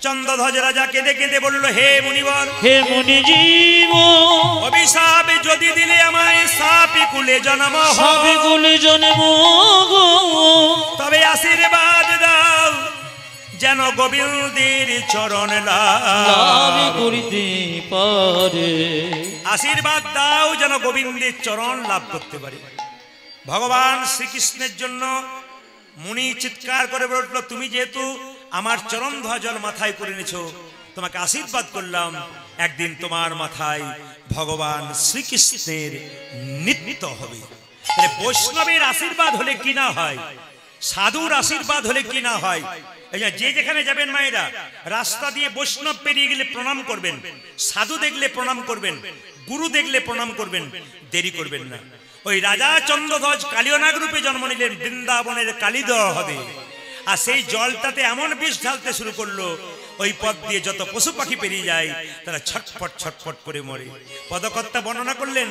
চন্দ্রধ্বজ রাজা কেঁদে কেঁদে বলল, হে মুনিবর, হে মুনিজীব, অভিশাপ যদি দিলে আমায় সাপে কুলে জন্ম সাপে কুলে জন্ম, তবে আশীর্বাদ দাও যেন গোবিন্দের চরণ লাভ করিতে পারে। আশীর্বাদ দাও যেন গোবিন্দের চরণ লাভ করতে পারে। ভগবান শ্রীকৃষ্ণের জন্য মুনি চিৎকার করে বলল, তুমি যেহেতু আমার চরণ ধোয়া জল মাথায় করে নিয়েছো, তোমাকে আশীর্বাদ করলাম, একদিন তোমার মাথায় ভগবান শ্রীকৃষ্ণের নৃত্য হবে। বৈষ্ণবের আশীর্বাদ হলে কি না হয়, সাধুর আশীর্বাদ হলে কি না হয়। যে যেখানে যাবেন মায়েরা, রাস্তা দিয়ে বৈষ্ণব পেরিয়ে গেলে প্রণাম করবেন, সাধু দেখলে প্রণাম করবেন, গুরু দেখলে প্রণাম করবেন, দেরি করবেন না। ওই রাজা চন্দ্রধ্বজ কালিয়নাগ রূপে জন্ম নিলেন, বৃন্দাবনের কালী দেওয়া হবে। আর সেই জলটাতে এমন বিষ ঢালতে শুরু করলো, ওই পথ দিয়ে যত পশু পাখি পেরিয়ে যায় তারা ছটফট ছটফট করে মরে। পদকর্তা বর্ণনা করলেন,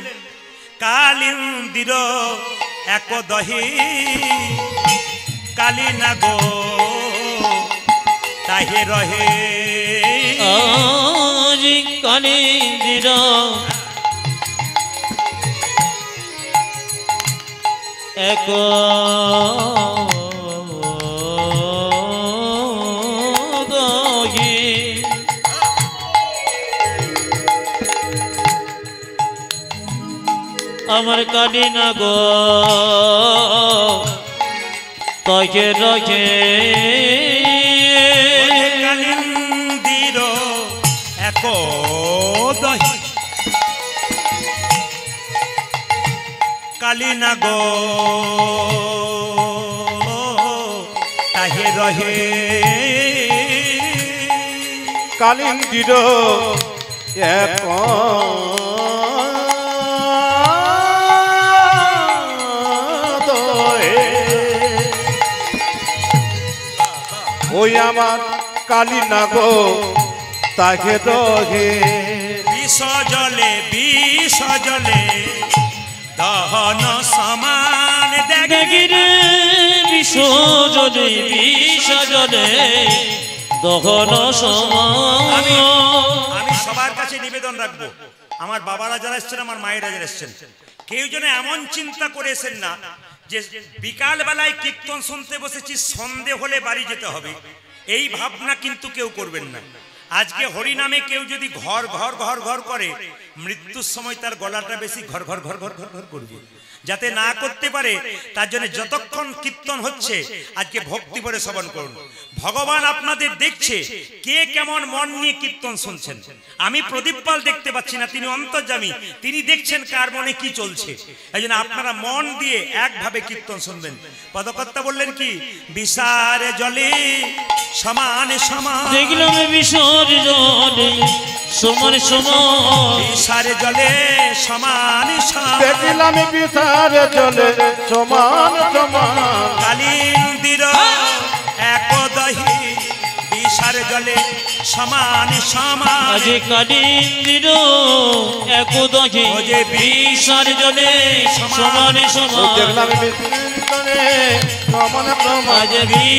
কালিন্দির এক দহি কালী নাগ তাহে রহে। আজ কালিন্দির এক দহি আমার কালী নাগ তাকে রহে। কালিন্দির এক দহি কালী নাগ তাহে রহে। কালিন্দির এক ওই আমার কালী নাগ তাকে রহে। বিষ জলে দহন সমান দেখিরে বিসর্জনে বিসর্জনে দহন সমান। আমি সবার কাছে নিবেদন রাখবো, আমার বাবারা যারা এসছেন, আমার মায়েরা যারা এসছেন, কেউ যেন এমন চিন্তা করে এসেন না যে বিকাল বেলায় কীর্তন শুনতে বসেছি, সন্ধে হলে বাড়ি যেতে হবে, এই ভাবনা কিন্তু কেউ করবেন না। আজকে হরিনামে কেউ যদি ঘর ঘর ঘর ঘর করে, মৃত্যুর সময় তার গলাটা বেশি ঘর ঘর ঘর ঘর ঘর ঘর করবে। যাতে না করতে পারে তার জন্য যতক্ষণ কীর্তন হচ্ছে আজকে ভক্তি করে শ্রবণ করুন। ভগবান আপনাদের দেখছে কে কেমন মন নিয়ে কীর্তন শুনছেন। আমি প্রদীপ পাল দেখতে পাচ্ছি না, তিনি অন্তর্যামী, তিনি দেখছেন কার মনে কি চলছে। এই জন্য আপনারা মন দিয়ে একভাবে কীর্তন শুনবেন। পদকর্তা বললেন কি, বিসারে জলে সমান সমান দেখলাম বিসর্জনে সমান সমান। বিসারে জলে সমান সমান দেখলাম বিসার জলে সমান সমান। কালিন্দির এক দহি বিসার জলে সমান সমান। আজ কালিন্দির এক দহি বিসার জলে সমান সমান। দেখলাম বিসর্জনে সমান সমান। আজ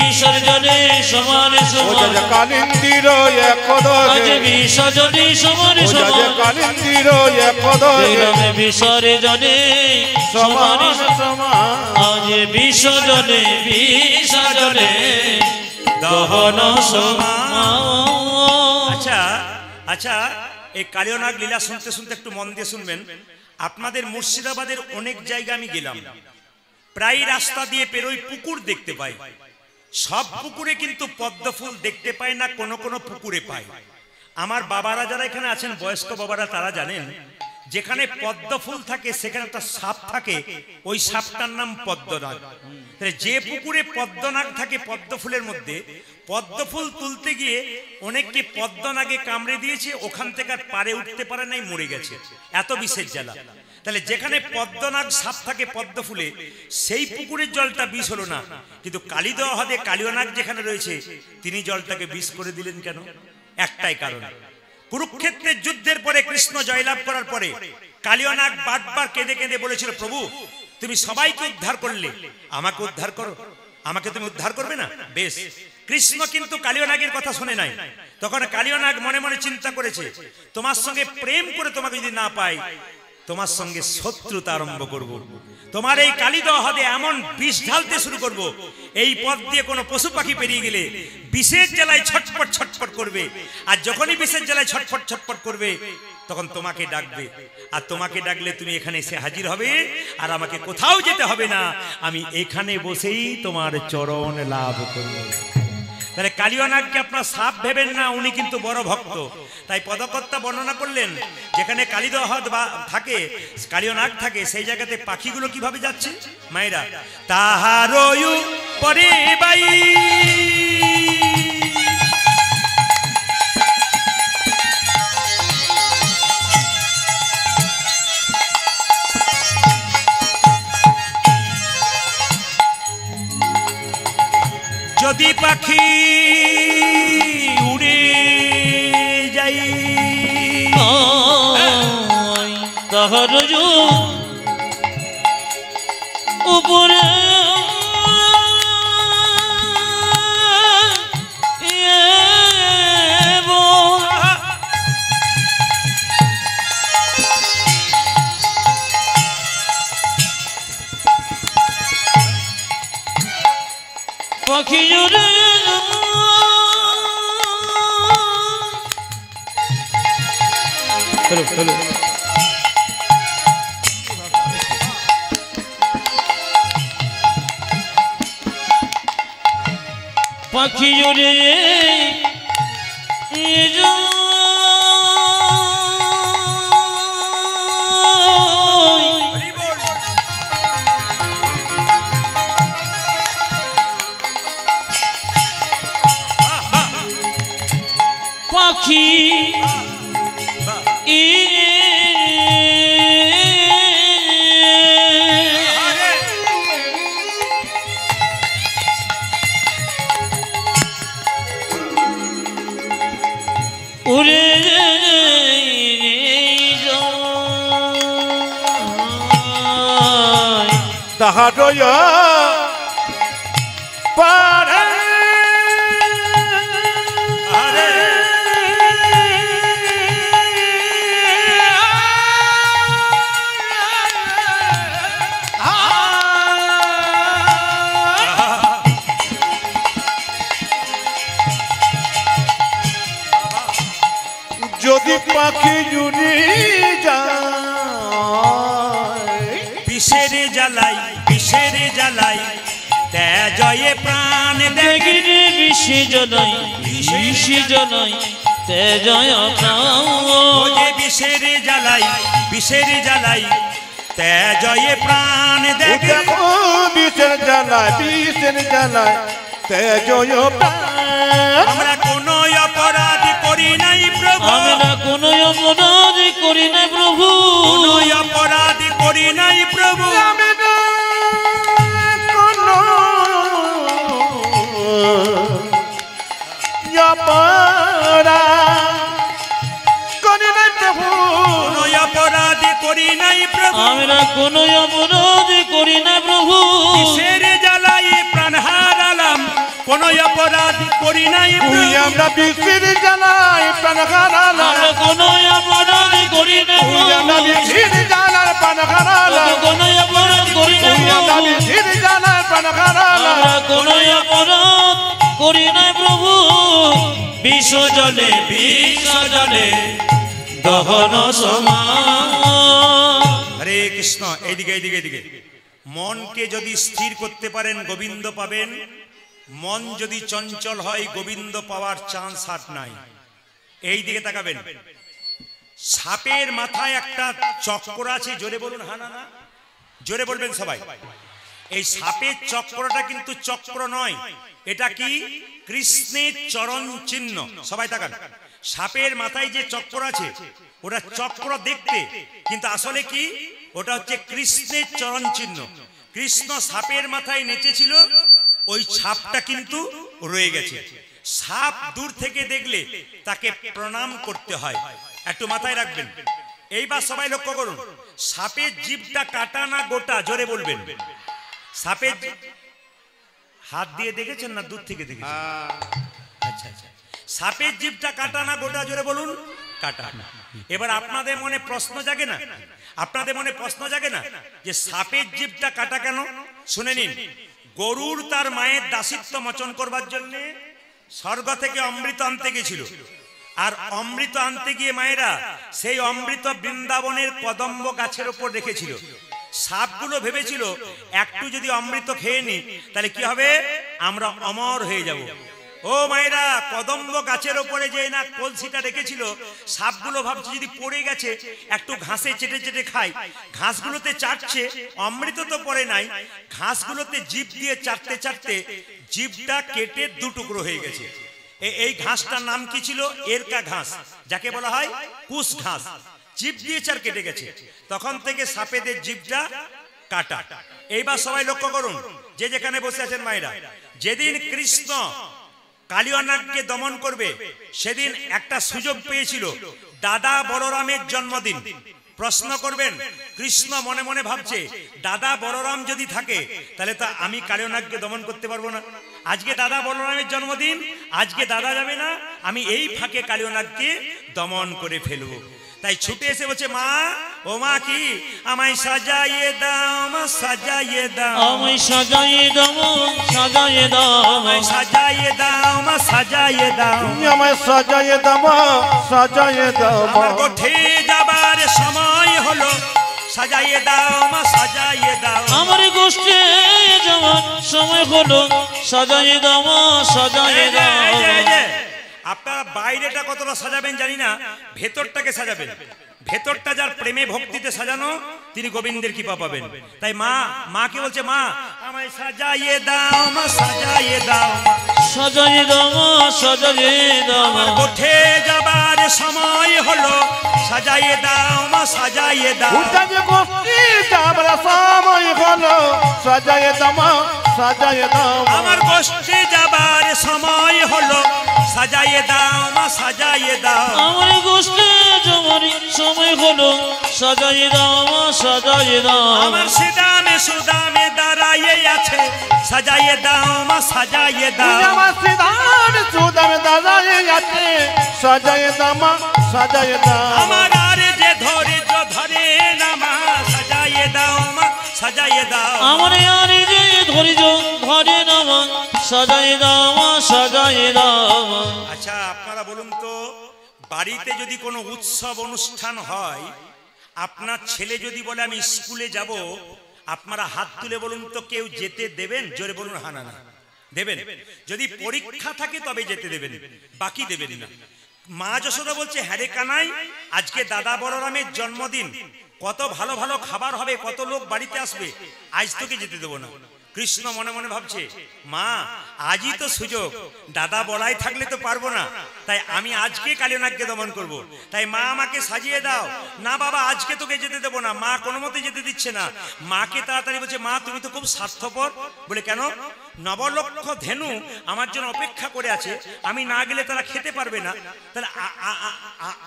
বিসর্জনে সমান সমান। কালিন্দির এক আজ দহি বিসর্জনে সমান সমান। কালিন্দির এক দহি দেখলাম বিসর্জনে সমান সমান। আজ বিসর্জনে বিসর্জনে দহন সমান। আচ্ছা আচ্ছা, এই কালিয়নাগ লীলা শুনতে শুনতে একটু মন দিয়ে শুনবেন। আপনাদের মুর্শিদাবাদের অনেক জায়গা আমি গেলাম, প্রায় রাস্তা দিয়ে পেরোই পুকুর দেখতে পাই। সব পুকুরে কিন্তু পদ্ম ফুল দেখতে পাই না, কোনো কোনো পুকুরে পাই। আমার বাবারা যারা এখানে আছেন, বয়স্ক বাবারা, তারা জানেন যেখানে পদ্ম ফুল থাকে সেখানে একটা সাপ থাকে, ওই সাপটার নাম পদ্মনাগ। যে পুকুরে পদ্মনাগ থাকে পদ্ম ফুলের মধ্যে, পদ্ম ফুল তুলতে গিয়ে অনেককে পদ্মনাগে কামড়ে দিয়েছে, ওখান থেকে আর পারে উঠতে পারে নাই, মরে গেছে, এত বিষের জ্বালা। তাহলে যেখানে পদ্মনাগ সাপ থাকে পদ্ম ফুলে, সেই পুকুরের জলটা বিষ হলো না, কিন্তু কালী দেওয়া হদে কালিয়নাগ যেখানে রয়েছে তিনি জলটাকে বিষ করে দিলেন কেন? একটাই কারণ, কুরুক্ষেত্রের যুদ্ধের পরে কৃষ্ণ জয়লাভ করার পরে কালিয়নাগ বারবার কেঁদে কেঁদে বলেছিল, প্রভু তুমি সবাইকে উদ্ধার করলে, আমাকে উদ্ধার করো, আমাকে তুমি উদ্ধার করবে না? বেশ। কৃষ্ণ কিন্তু কালিয়নাগের কথা শুনে নাই। তখন কালিয়নাগ মনে মনে চিন্তা করেছে, তোমার সঙ্গে প্রেম করে তোমাকে যদি না পাই, তাহলে আমি মরে যাব। কালিয়নাগ বললেন, প্রভু তুমি সবাইকে উদ্ধার করলে, আমাকে উদ্ধার করবে না? বেশ। কৃষ্ণ কিন্তু কালিয়নাগের কথা শুনে নাই। তখন কালিয়নাগ মনে মনে চিন্তা করেছে, তোমার সঙ্গে প্রেম করে তোমাকে যদি না পাই, তোমার সঙ্গে শত্রুতা আরম্ভ করব। তোমার এই কালিদহ হ্রদে এমন বিষ ঢালতে শুরু করব, এই পথ দিয়ে কোনো পশু পাখি পেরিয়ে গেলে বিষের জ্বালায় ছটফট ছটফট করবে। আর যখনই বিষের জ্বালায় ছটফট ছটফট করবে তখন তোমাকে ডাকবে, আর তোমাকে ডাকলে তুমি এখানে এসে হাজির হবে, আর আমাকে কোথাও যেতে হবে না, আমি এখানে বসেই তোমার চরণ লাভ করব। তাহলে কালিয়ানাগকে আপনার সাপ ভেবেন না, উনি কিন্তু বড় ভক্ত। তাই পদকর্তা বর্ণনা করলেন যেখানে কালিদহ হ্রদ থাকে, কালিয়ানাগ থাকে, সেই জায়গাতে পাখিগুলো কিভাবে যাচ্ছে মায়েরা, তাহারয়ু পরে বাই যদি পাখি উড়ে যাই তাহার উপরে পাখি জুড়ে পাখি জুড়ে পাখি উড়ে তাহার পারে যদি পাখি জুড়ি যায় বিষের জ্বালাই বিষের জ্বালাই তেজয়ে প্রাণ দেখি দেখি বিষে জলাই বিষে জলাই তেজয় ওজে বিষের জ্বালাই বিষের জ্বালাই তেজয়ে প্রাণ দেখি দেখো বিষের জ্বালায় তেজয় প্রাণ। আমরা কোনো অপরাধ করি নাই প্রভু, আমরা কোনো অপরাধ করি না প্রভু, কোনো অপরাধ করি নাই প্রভু, আমি না কোনো অপরাধ করি নাই প্রভু, কোনো অপরাধ করি নাই প্রভু, আমরা কোনো অপরাধ করি না প্রভু, বিষের জ্বালাই প্রাণ হারালাম, কোনো অপরাধ করি নাই প্রভু, আমরা বিষের জ্বালায় প্রাণ হারালাম, আমরা কোনো অপরাধ করি না আমরা প্রভু, বিষের জ্বালায় প্রাণ হারালাম, কোনো অপরাধ করি না আমরা প্রভু, বিষের জ্বালায় প্রাণ হারালাম। আমরা কোনো অপরাধ করি না প্রভু, বিষ জলে দহন সমান। হরে কৃষ্ণ। এইদিকে এইদিকে এইদিকে মনকে যদি স্থির করতে পারেন গোবিন্দ পাবেন, মন যদি চঞ্চল হয় গোবিন্দ পাওয়ার চান্স আর নাই। এই দিকে তাকাবেন, সাপের মাথায় একটা চক্র আছে, জোরে বলুন হা না না, জোরে বলবেন সবাই। এই সাপের চক্রটা কিন্তু চক্র নয়, এটা কি কৃষ্ণের চরণ চিহ্ন। সবাই তাকান, সাপের মাথায় যে চক্র আছে ওটা চক্র দেখতে, কিন্তু আসলে কি ওটা হচ্ছে কৃষ্ণের চরণ চিহ্ন। কৃষ্ণ সাপের মাথায় নেচেছিল, ওই ছাপটা কিন্তু রয়ে গেছে। সাপ দূর থেকে দেখলে তাকে প্রণাম করতে হয়, একটু মাথায় রাখবেন। এইবার সবাই লক্ষ্য করুন, সাপের জিভটা কাটা না গোটা, জোরে বলবেন। সাপের হাত দিয়ে দেখেছেন না দূর থেকে দেখেছেন? আচ্ছা আচ্ছা, সাপের জিভটা কাটা না গোটা, জোরে বলুন। কাটা। এবার আপনাদের মনে প্রশ্ন জাগে না, আপনাদের মনে প্রশ্ন জাগে না যে সাপের জিভটা কাটা কেন? শুনে নিন, গরুর তার মায়ের দাসিত্ব মোচন করবার জন্য স্বর্গ থেকে অমৃত আনতে গেছিল, আর অমৃত আনতে গিয়ে মায়েরা সেই অমৃত বৃন্দাবনের কদম্ব গাছের উপর রেখেছিল। সাপগুলো ভেবেছিল একটু যদি অমৃত খেয়ে নি তাহলে কি হবে, আমরা অমর হয়ে যাব। ও মায়েরা, কদম্ব গাছের উপরে যে না কলসিটা রেখেছিল, সাপগুলো ভাবছে যদি পড়ে গেছে একটু ঘাসে চেটে চেটে খায়, ঘাসগুলোতে চাটছে, অমৃত তো পড়ে নাই, ঘাসগুলোতে জিভ দিয়ে চাটতে চাটতে জিভটা কেটে দু টুকরো হয়ে গেছে। এই ঘাসটার নাম কি ছিল? এরকা ঘাস, যাকে বলা হয় কুশ ঘাস। জিভ দিয়ে চার কেটে গেছে, তখন থেকে সাপেদের জিভটা কাটা। এইবার সবাই লক্ষ্য করুন, যে যেখানে বসে আছেন মায়েরা, যেদিন কৃষ্ণ কালিয়ানাগকে দমন করবে সেদিন একটা সুযোগ পেয়েছিল, দাদা বলরামের জন্মদিন। প্রশ্ন করবেন, কৃষ্ণ মনে মনে ভাবছে দাদা বলরাম যদি থাকে তাহলে তো আমি কালিয়ানাগকে দমন করতে পারবো না। আজকে দাদা বলরামের জন্মদিন, আজকে দাদা যাবে না, আমি এই ফাঁকে কালিয়ানাগকে দমন করে ফেলবো। তাই ছুটে এসে বলছে, মা, ও মা, কি আমায় সাজাইয়ে দাও, মা সাজাইয়ে দাও, আমায় সাজাইয়ে দাও, সাজাইয়ে দাও, আমায় সাজাইয়ে দাও, মা সাজাইয়ে দাও, আমায় সাজাইয়ে দাও, সাজাইয়ে দাও। আমার কোঠে যাবার সময় হলো, সাজাইয়ে দাও, মা সাজাইয়ে দাও। আমার গোষ্ঠে যাওয়ার সময় হলো, সাজাইয়ে দাও, সাজাইয়ে দাও। আপনারা বাইরেটা কতটা সাজাবেন জানি না, ভেতরটাকে সাজাবেন। ভেতরটা যার প্রেমে ভক্তিতে সাজানো, তিনি গোবিন্দের কৃপা পাবেন। তাই মা কি বলছে, মা আমায় সাজাইয়ে দাও, মা সাজাইয়ে দাও, সাজাইয়ে দাও, সাজাইয়ে দাও। আমার কোঠে যাবার সময় হলো, সাজাইয়ে দাও, মা সাজাইয়ে দাও। উঠানে গোষ্ঠী যাবার সময় হলো, সাজাইয়ে দাও, সাজাইয়ে দাও। আমার গোষ্ঠী যাবার সময় হলো, সাজাইয়ে দাও, মা সাজাইয়ে দাও। আমার গোষ্ঠে যাওয়ার সময় হলো, সাজাইয়ে দাও, সাজাইয়ে দাও। আমার সিদামে সুদামে দাঁড়াইয়ে আছে, সাজাইয়ে দাও, মা সাজাইয়ে দাও। আমার সিদাম সুদাম দাঁড়াইয়ে আছে, সাজাইয়ে দাও, সাজাইয়ে দাও। আমার আর যে ধৈর্য ধরে না, মা সাজাইয়ে দাও, মা সাজাইয়ে দাও। আমার আর যে ধৈর্য ধরে না, সাজাইয়ে দাও, সাজাইয়ে দাও। আচ্ছা, আপনারা বলুন তো, বাড়িতে যদি কোনো উৎসব অনুষ্ঠান হয়, আপনার ছেলে যদি বলে আমি স্কুলে যাব, আপনারা হাত তুলে বলুন তো, কেউ যেতে দেবেন? জোরে বলুন, হ্যাঁ না দেবেন। যদি পরীক্ষা থাকে তবে যেতে দেবেন, বাকি দেবেন না। মা যশোদা বলছে, হ্যাঁ রে কানাই, আজকে দাদা বলরামের জন্মদিন, কত ভালো ভালো খাবার হবে, কত লোক বাড়িতে আসবে, আজ তোকে যেতে দেবো না। কৃষ্ণ মনে মনে ভাবছে, মা আজই তো সুযোগ, দাদা বলাই থাকলে তো পারবো না, তাই আমি আজকে কালিয়ানাগকে দমন করব। তাই মা আমাকে সাজিয়ে দাও। না বাবা, আজকে তোকে যেতে দেবো না। মা কোনো মতে যেতে দিচ্ছে না। মাকে তাড়াতাড়ি বলছে, মা তুমি তো খুব স্বার্থপর। বলে, কেন? নবলক্ষ ধেনু আমার জন্য অপেক্ষা করে আছে, আমি না গেলে তারা খেতে পারবে না, তাহলে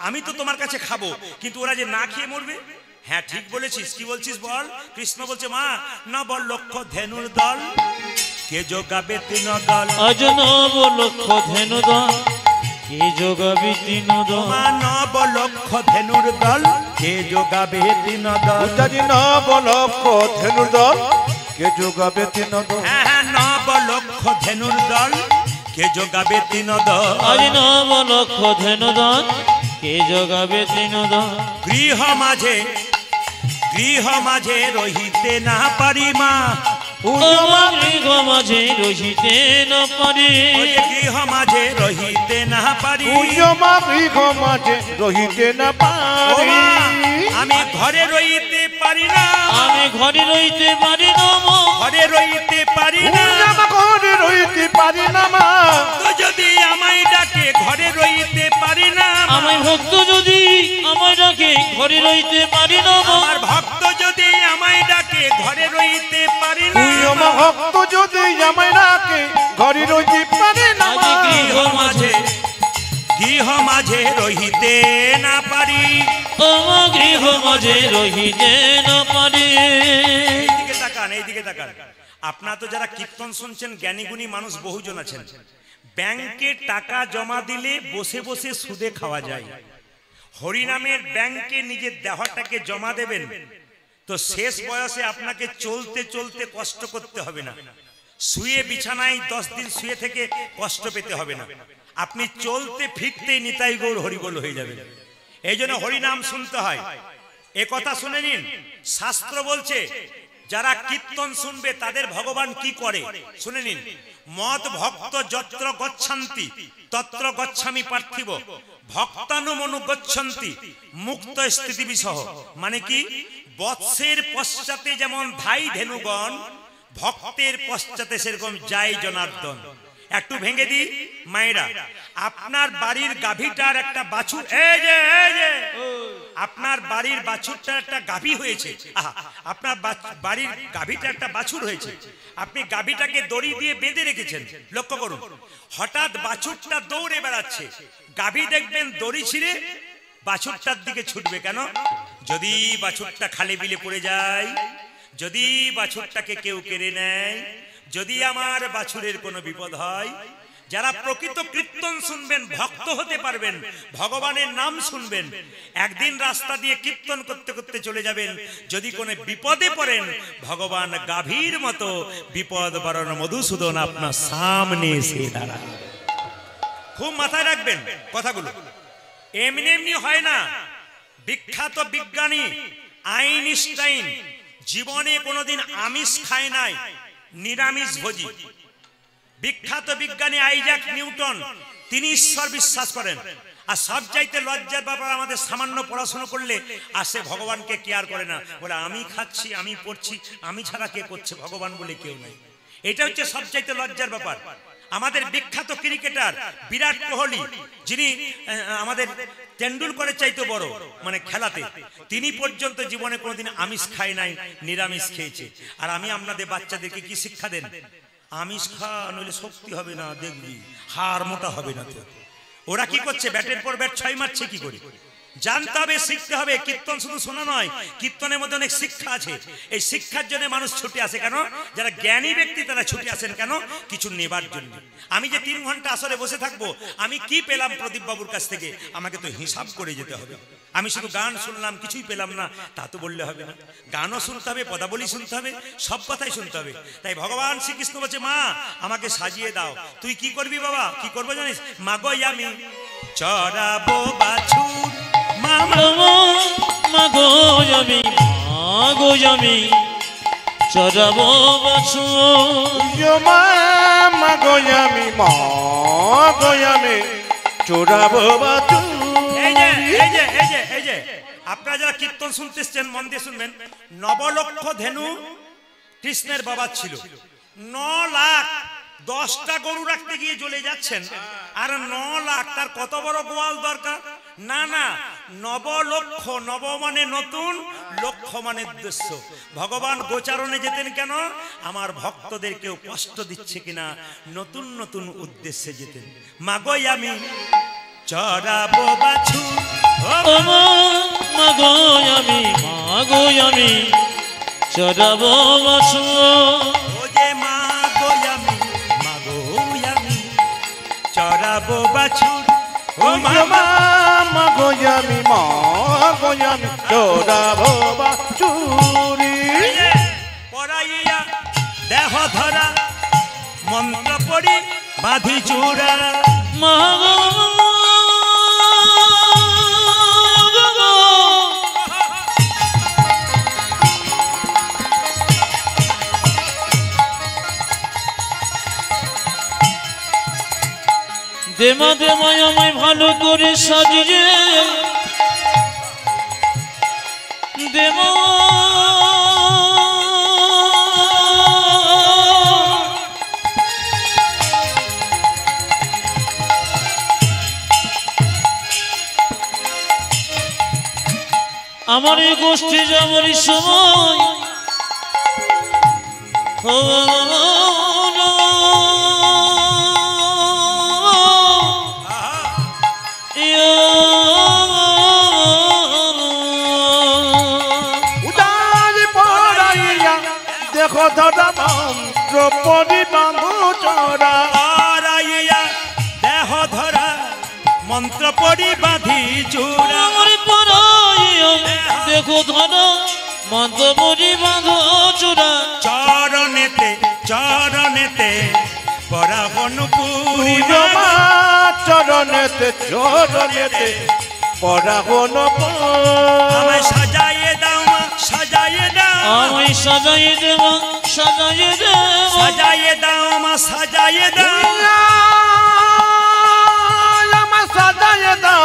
আমি তো তোমার কাছে খাবো, কিন্তু ওরা যে না খেয়ে মরবে। হ্যাঁ ঠিক বলেছিস, কি বলছিস বল। কৃষ্ণ বলছে, মা নবলক্ষ ধেনুর দল কে যোগাবে তিন দল, আজ নবলক্ষ ধেনু দল কে যোগাবে তিন দল। মা নবলক্ষ ধেনুর দল কে যোগাবে তিন দল। উঠানে নবলক্ষ ধেনুর দল কে যোগাবে তিন দল। হ্যাঁ, নবলক্ষ ধেনুর দল কে যোগাবে তিন দল। আজ নবলক্ষ ধেনু দল কে যোগাবে তিন দল। গৃহ মাঝে রহিতে না পারি মা, গৃহ মাঝে রহিতে না পারি। গৃহ মাঝে রহিতে না পারি, মা গৃহ মাঝে রহিতে না ও পারি। মা, আমি ঘরে রইতে পারি না, আমি ঘরে রইতে পারি না, ঘরে রইতে পারি না। ঘরে রইতে পারি না মা, তো যদি আমায় ডাকে ঘরে রইতে পারি না। আমার ভক্ত যদি আমায় ডাকে ঘরে রইতে পারি না। আমার ভক্ত যদি আমায় ডাকে ঘরে রইতে পারি না। ভক্ত যদি আমায় ডাকে ঘরে রইতে পারি না। গৃহ মাঝে রহিতে না পারি, আমার গৃহ মাঝে রহিতে না পারি। এইদিকে তাকান, এইদিকে তাকান। আপনারা তো যারা কীর্তন শুনছেন, জ্ঞানীগুণী মানুষ বহুজন আছেন। ব্যাংকে টাকা জমা দিলে বসে বসে সুদে খাওয়া যায়। হরিনামের ব্যাংকে নিজের দেহটাকে জমা দেবেন, তো শেষ বয়সে আপনাকে চলতে চলতে কষ্ট করতে হবে না, শুয়ে বিছানায় 10 দিন শুয়ে থেকে কষ্ট পেতে হবে না, আপনি চলতে ফিরতেই নিতাই গৌর হরিবোল হয়ে যাবেন। এই জন্য হরিনাম শুনতে হয়। এ কথা শুনে নিন, শাস্ত্র বলছে যারা কীর্তন শুনবে তাদের ভগবান কি করে শুনে নিন। মদ ভক্ত যত্র গচ্ছন্তি তত্র গচ্ছামি পার্থিব ভক্তানুমনু গচ্ছন্তি মুক্ত স্থিতি বিসহ। মানে কি, বৎসের পশ্চাতে যেমন ধাই ধেনুগণ, ভক্তের পশ্চাতে সেরকম যায় জনার্দন। একটু ভেঙে দি মায়েরা, আপনার বাড়ির গাভীটার একটা বাছুর, এই যে আপনার বাড়ির বাছুরটার একটা গাভী হয়েছে, আপনার বাড়ির গাভীটা একটা বাছুর হয়েছে, আপনি গাভীটাকে দড়ি দিয়ে বেঁধে রেখেছেন। লক্ষ্য করুন, হঠাৎ বাছুরটা দৌড়ে বেড়াচ্ছে, গাভী দেখবেন দড়ি ছিঁড়ে বাছুরটার দিকে ছুটবে কেন? যদি বাছুরটা খালে বিলে পড়ে যায়, যদি বাছুরটাকে কেউ কেড়ে নেয়, যদি আমার বাছুরের কোনো বিপদ হয়। যারা প্রকৃত কীর্তন শুনবেন, ভক্ত হতে পারবেন, ভগবানের নাম শুনবেন, একদিন রাস্তা দিয়ে কীর্তন করতে করতে চলে যাবেন, যদি কোনো বিপদে পড়েন, ভগবান গাভীর মতো বিপদ বরণ মধুসূদন আপনার সামনে এসে দাঁড়ান। খুব মাথায় রাখবেন কথাগুলো, এমনি এমনি হয় না। বিখ্যাত বিজ্ঞানী আইনস্টাইন জীবনে কোনোদিন আমিষ খায় নাই, নিরামিষ ভোজী। বিখ্যাত বিজ্ঞানী আইজাক নিউটন, তিনি ঈশ্বর বিশ্বাস করেন। আর সবচাইতে লজ্জার ব্যাপার, আমাদের সামান্য পড়াশোনা করলে আর সে ভগবানকে কেয়ার করে না, বলে আমি খাচ্ছি, আমি পড়ছি, আমি ছাড়া কে করছে, ভগবান বলে কেউ নাই। এটা হচ্ছে সবচাইতে লজ্জার ব্যাপার। আমাদের বিখ্যাত ক্রিকেটার বিরাট কোহলি, যিনি আমাদের তেন্ডুলকরের চাইতে বড় মানে খেলাতে, তিনি পর্যন্ত জীবনে কোনোদিন আমিষ খায় নাই, নিরামিষ খেয়েছে। আর আমি আপনাদের বাচ্চাদেরকে কি শিক্ষা দেন? আমিষ খা, নইলে শক্তি হবে না, দেখবি হাড় মোটা হবে না। তো ওরা কি করছে? ব্যাটের পর ব্যাট 6 মারছে কি করে? জানতে হবে, শিখতে হবে। কীর্তন শুধু শোনা নয়, কীর্তনের মধ্যে অনেক শিক্ষা আছে। এই শিক্ষার জন্য মানুষ ছুটে আসে কেন? যারা জ্ঞানী ব্যক্তি তারা ছুটে আসেন কেন? কিছু নেবার জন্য। আমি যে 3 ঘন্টা আসরে বসে থাকবো, আমি কি পেলাম প্রদীপ বাবুর কাছ থেকে, আমাকে তো হিসাব করে যেতে হবে। আমি শুধু গান শুনলাম, কিছুই পেলাম না, তা তো বললে হবে না। গানও শুনতে হবে, পদাবলী শুনতে হবে, সব কথাই শুনতে হবে। তাই ভগবান শ্রীকৃষ্ণ বলছে, মা আমাকে সাজিয়ে দাও। তুই কি করবি বাবা? কি করবো জানিস? মাগো আমি চড়াবো বাছুর, মাগো আমি, মাগো আমি চড়াবো বাছুর, মাগো আমি, মাগো আমি চড়াবো বাছুর। এই যে আপনারা যারা কীর্তন শুনতে এসছেন, মন দিয়ে শুনবেন। 9 লক্ষ ধেনু কৃষ্ণের বাবা ছিল। 9 লাখ 10টা গরু রাখতে গিয়ে জ্বলে যাচ্ছেন, আর 9 লাখ, তার কত বড় গোয়াল দরকার? না না, 9 লক্ষ, নব মানে নতুন, লক্ষ মানে উদ্দেশ্য। ভগবান গোচারণে যেতেন কেন? আমার ভক্তদের কেউ কষ্ট দিচ্ছে কিনা, নতুন নতুন উদ্দেশ্যে যেতেন। মাগো আমি চড়াবো বাছুর, মাগো আমি, মাগো আমি চড়াবো বাছুর, ও যে মাগো আমি, মাগো আমি চড়াবো বাছুর। ও মামা মাগো আমি, মাগো আমি চড়াবো বাছুরি। পড়াইয়া দেহ ধরা, মন্ত্র পড়ি বাঁধি চূড়া। মাগো দেমা দেমায় আমায় ভালো করে সাজিয়ে দেমা, আমার এই গোষ্ঠী যাবার সময় দেখো দাদা মন্ত্র পড়ি বাঁধো চড়া, দেহ ধরা মন্ত্র পড়ি বাঁধি চূড়া। ধর মন্দ মরি বাঁধ চূড়া চরণেতে চরণেতে পরাবন পূর্ণিমা চরণেতে চরণেতে পরাবন আমায় সাজাইয়ে দাও মা সাজাইয়ে দাও আমায় সাজাইয়ে দেব সাজাইয়ে দেব সাজাইয়ে দাও মা সাজাইয়ে দাও আমার সাজাইয়ে দাও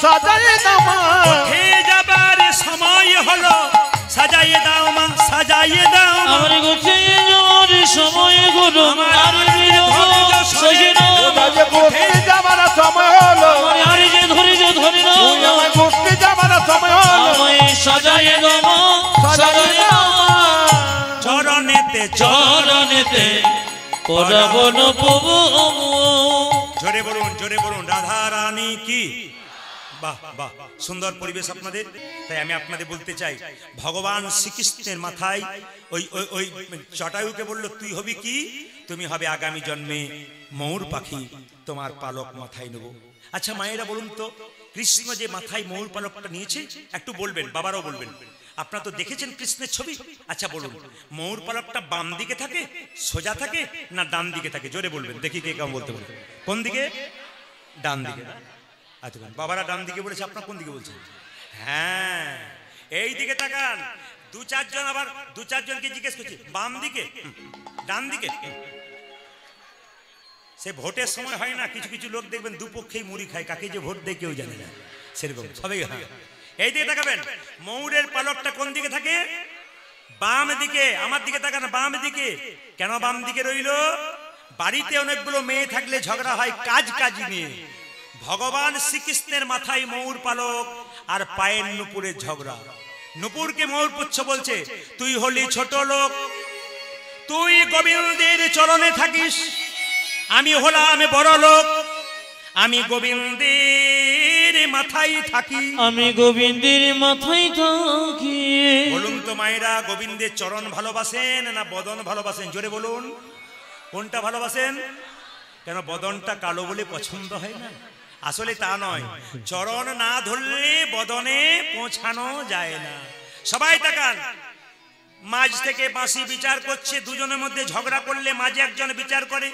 সাজাইয়ে দাও উঠে যাবার সময় হলো সাজাইয়ে দাও মা সাজাইয়ে দাও আমার গোছে যাওয়ার সময় গুলো আর বিরহ সহে না ঘুরতে যাবার সময় হলো আর যে ধৈর্য ধরে না আমায় ঘুরতে যাবার সময় হলো আমায় সাজাইয়ে দেব সাজাইয়ে দাও চরণেতে চরণেতে পরাবন প্রভু জোরে বলুন রাধা রানী কি বাহ বাহ সুন্দর পরিবেশ আপনাদের তাই আমি আপনাদের বলতে চাই ভগবান শ্রীকৃষ্ণের মাথায় ওই ওই ওই জটায়ুকে বলল তুই হবি কি তুমি হবে আগামী জন্মে ময়ূর পাখি তোমার পালক মাথায় নেব আচ্ছা মায়েরা বলুন তো কৃষ্ণ যে মাথায় ময়ূর পালকটা নিয়েছে একটু বলবেন বাবারাও বলবেন আপনারা তো দেখেছেন কৃষ্ণের ছবি আচ্ছা বলুন ময়ূর পালকটা বাম দিকে থাকে সোজা থাকে না ডান দিকে থাকে জোরে বলবেন দেখি কে কেমন বলতে পারে কোন দিকে ডান দিকে আচ্ছা বাবারা ডান দিকে বলেছে আপনার কোন দিকে বলছেন হ্যাঁ এই দিকে তাকান দু চারজনকে জিজ্ঞেস করছি বাম দিকে ডান দিকে সে ভোটের সময় হয় না কিছু কিছু লোক দেখবেন দুপক্ষেই মুড়ি খায় কাকে যে ভোট দেয় কেউ জানে না সেরকম সবাই হ্যাঁ এই দিকে তাকাবেন ময়ূরের পালকটা কোন দিকে থাকে বাম দিকে আমার দিকে তাকান বাম দিকে কেন বাম দিকে রইল বাড়িতে অনেকগুলো মেয়ে থাকলে ঝগড়া হয় কাজ নিয়ে ভগবান শ্রীকৃষ্ণের মাথায় ময়ূর পালক আর পায়ের নুপুরের ঝগড়া নুপুরকে ময়ূর পুচ্ছ বলছে তুই হলি ছোট লোক তুই গোবিন্দের চরণে থাকিস আমি হলাম বড় লোক আমি গোবিন্দের মাথায় থাকি আমি গোবিন্দের মাথায় থাকি বলুন তো মায়েরা গোবিন্দের চরণ ভালোবাসেন না বদন ভালোবাসেন জোরে বলুন কোনটা ভালোবাসেন কেন বদনটা কালো বলে পছন্দ হয় না আসলে তা নয় চরণ না ধরলে বদনে পৌঁছানো যায় না সবাই তাকান মাঝ থেকে বাঁশি বিচার করছে দুজনের মধ্যে ঝগড়া করলে মাঝে একজন বিচার করে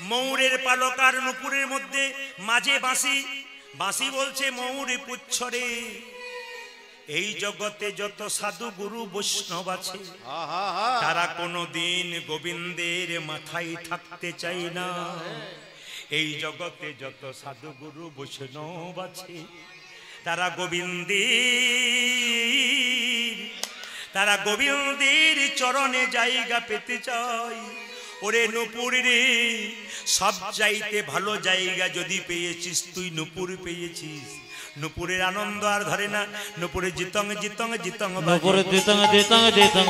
ময়ূরের পালক আর নুপুরের মধ্যে মাঝে বাঁশি বলছে ময়ূরে পুচ্ছরে এই জগতে যত সাধু গুরু বৈষ্ণব আছে তারা কোনোদিন গোবিন্দের মাথায় থাকতে চায় না এই জগতে যত সাধু গুরু বৈষ্ণব আছে তারা গোবিন্দের চরণে জায়গা পেতে চায় ওরে নুপুর রে সব চাইতে ভালো জায়গা যদি পেয়েছিস তুই নুপুর পেয়েছিস নুপুরের আনন্দ আর ধরে না নুপুরে জিতং জিতং জিতং নুপুরে জিতং জিতং জিতং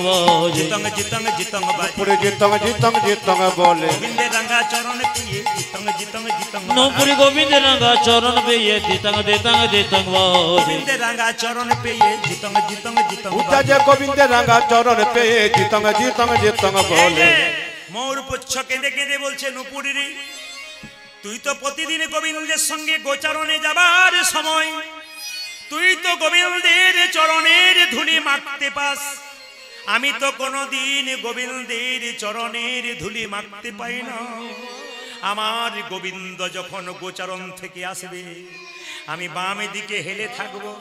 জিতং জিতং জিতং নুপুরে জিতং জিতং জিতং বলে গোবিন্দের রাঙ্গা চরণ পেয়ে জিতং জিতং জিতং নুপুরে গোবিন্দের রাঙ্গা চরণ পেয়ে জিতং জিতং জিতং গোবিন্দের রাঙ্গা চরণ পেয়ে জিতং জিতং জিতং উঠা যে গোবিন্দের রাঙ্গা চরণ পেয়ে জিতং জিতং জিতং বলে ময়ূর পুচ্ছ কেঁদে কেঁদে বলছে নুপুরি রে তুই তো প্রতিদিন গোবিন্দের সঙ্গে গোচারণে যাবার সময় তুই তো গোবিন্দের চরণের ধুলি মাখতে পাস আমি তো কোনোদিন গোবিন্দের চরণের ধুলি মাখতে পাই না আমার গোবিন্দ যখন গোচারণ থেকে আসবে আমি বামে দিকে হেলে থাকবো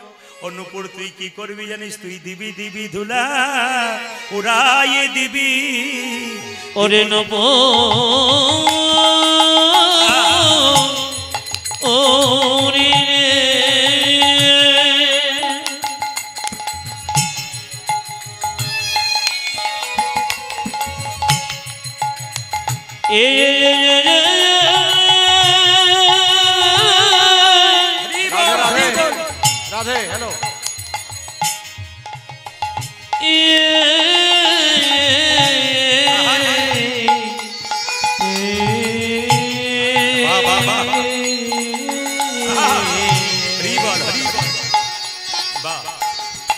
অনুপুর তুই কি করবি জানিস তুই দিবি দিবি ধুলা উড়াইয়ে দিবি ওরে নব ওরে রাধে হ্যালো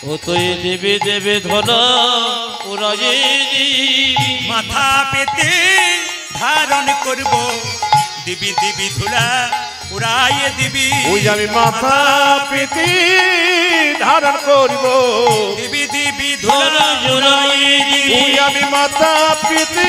ও তো দেবে দেবে ধরা ওরা মাথা পেতে ধারণ করব দিবি দিবি ধুলা উড়াইয়ে দিবি ওই আমি মাথা পিতি ধারণ করিব দিবি দিবি ধুলা জোড়াইয়ে দিবি ওই আমি মাথা পিতি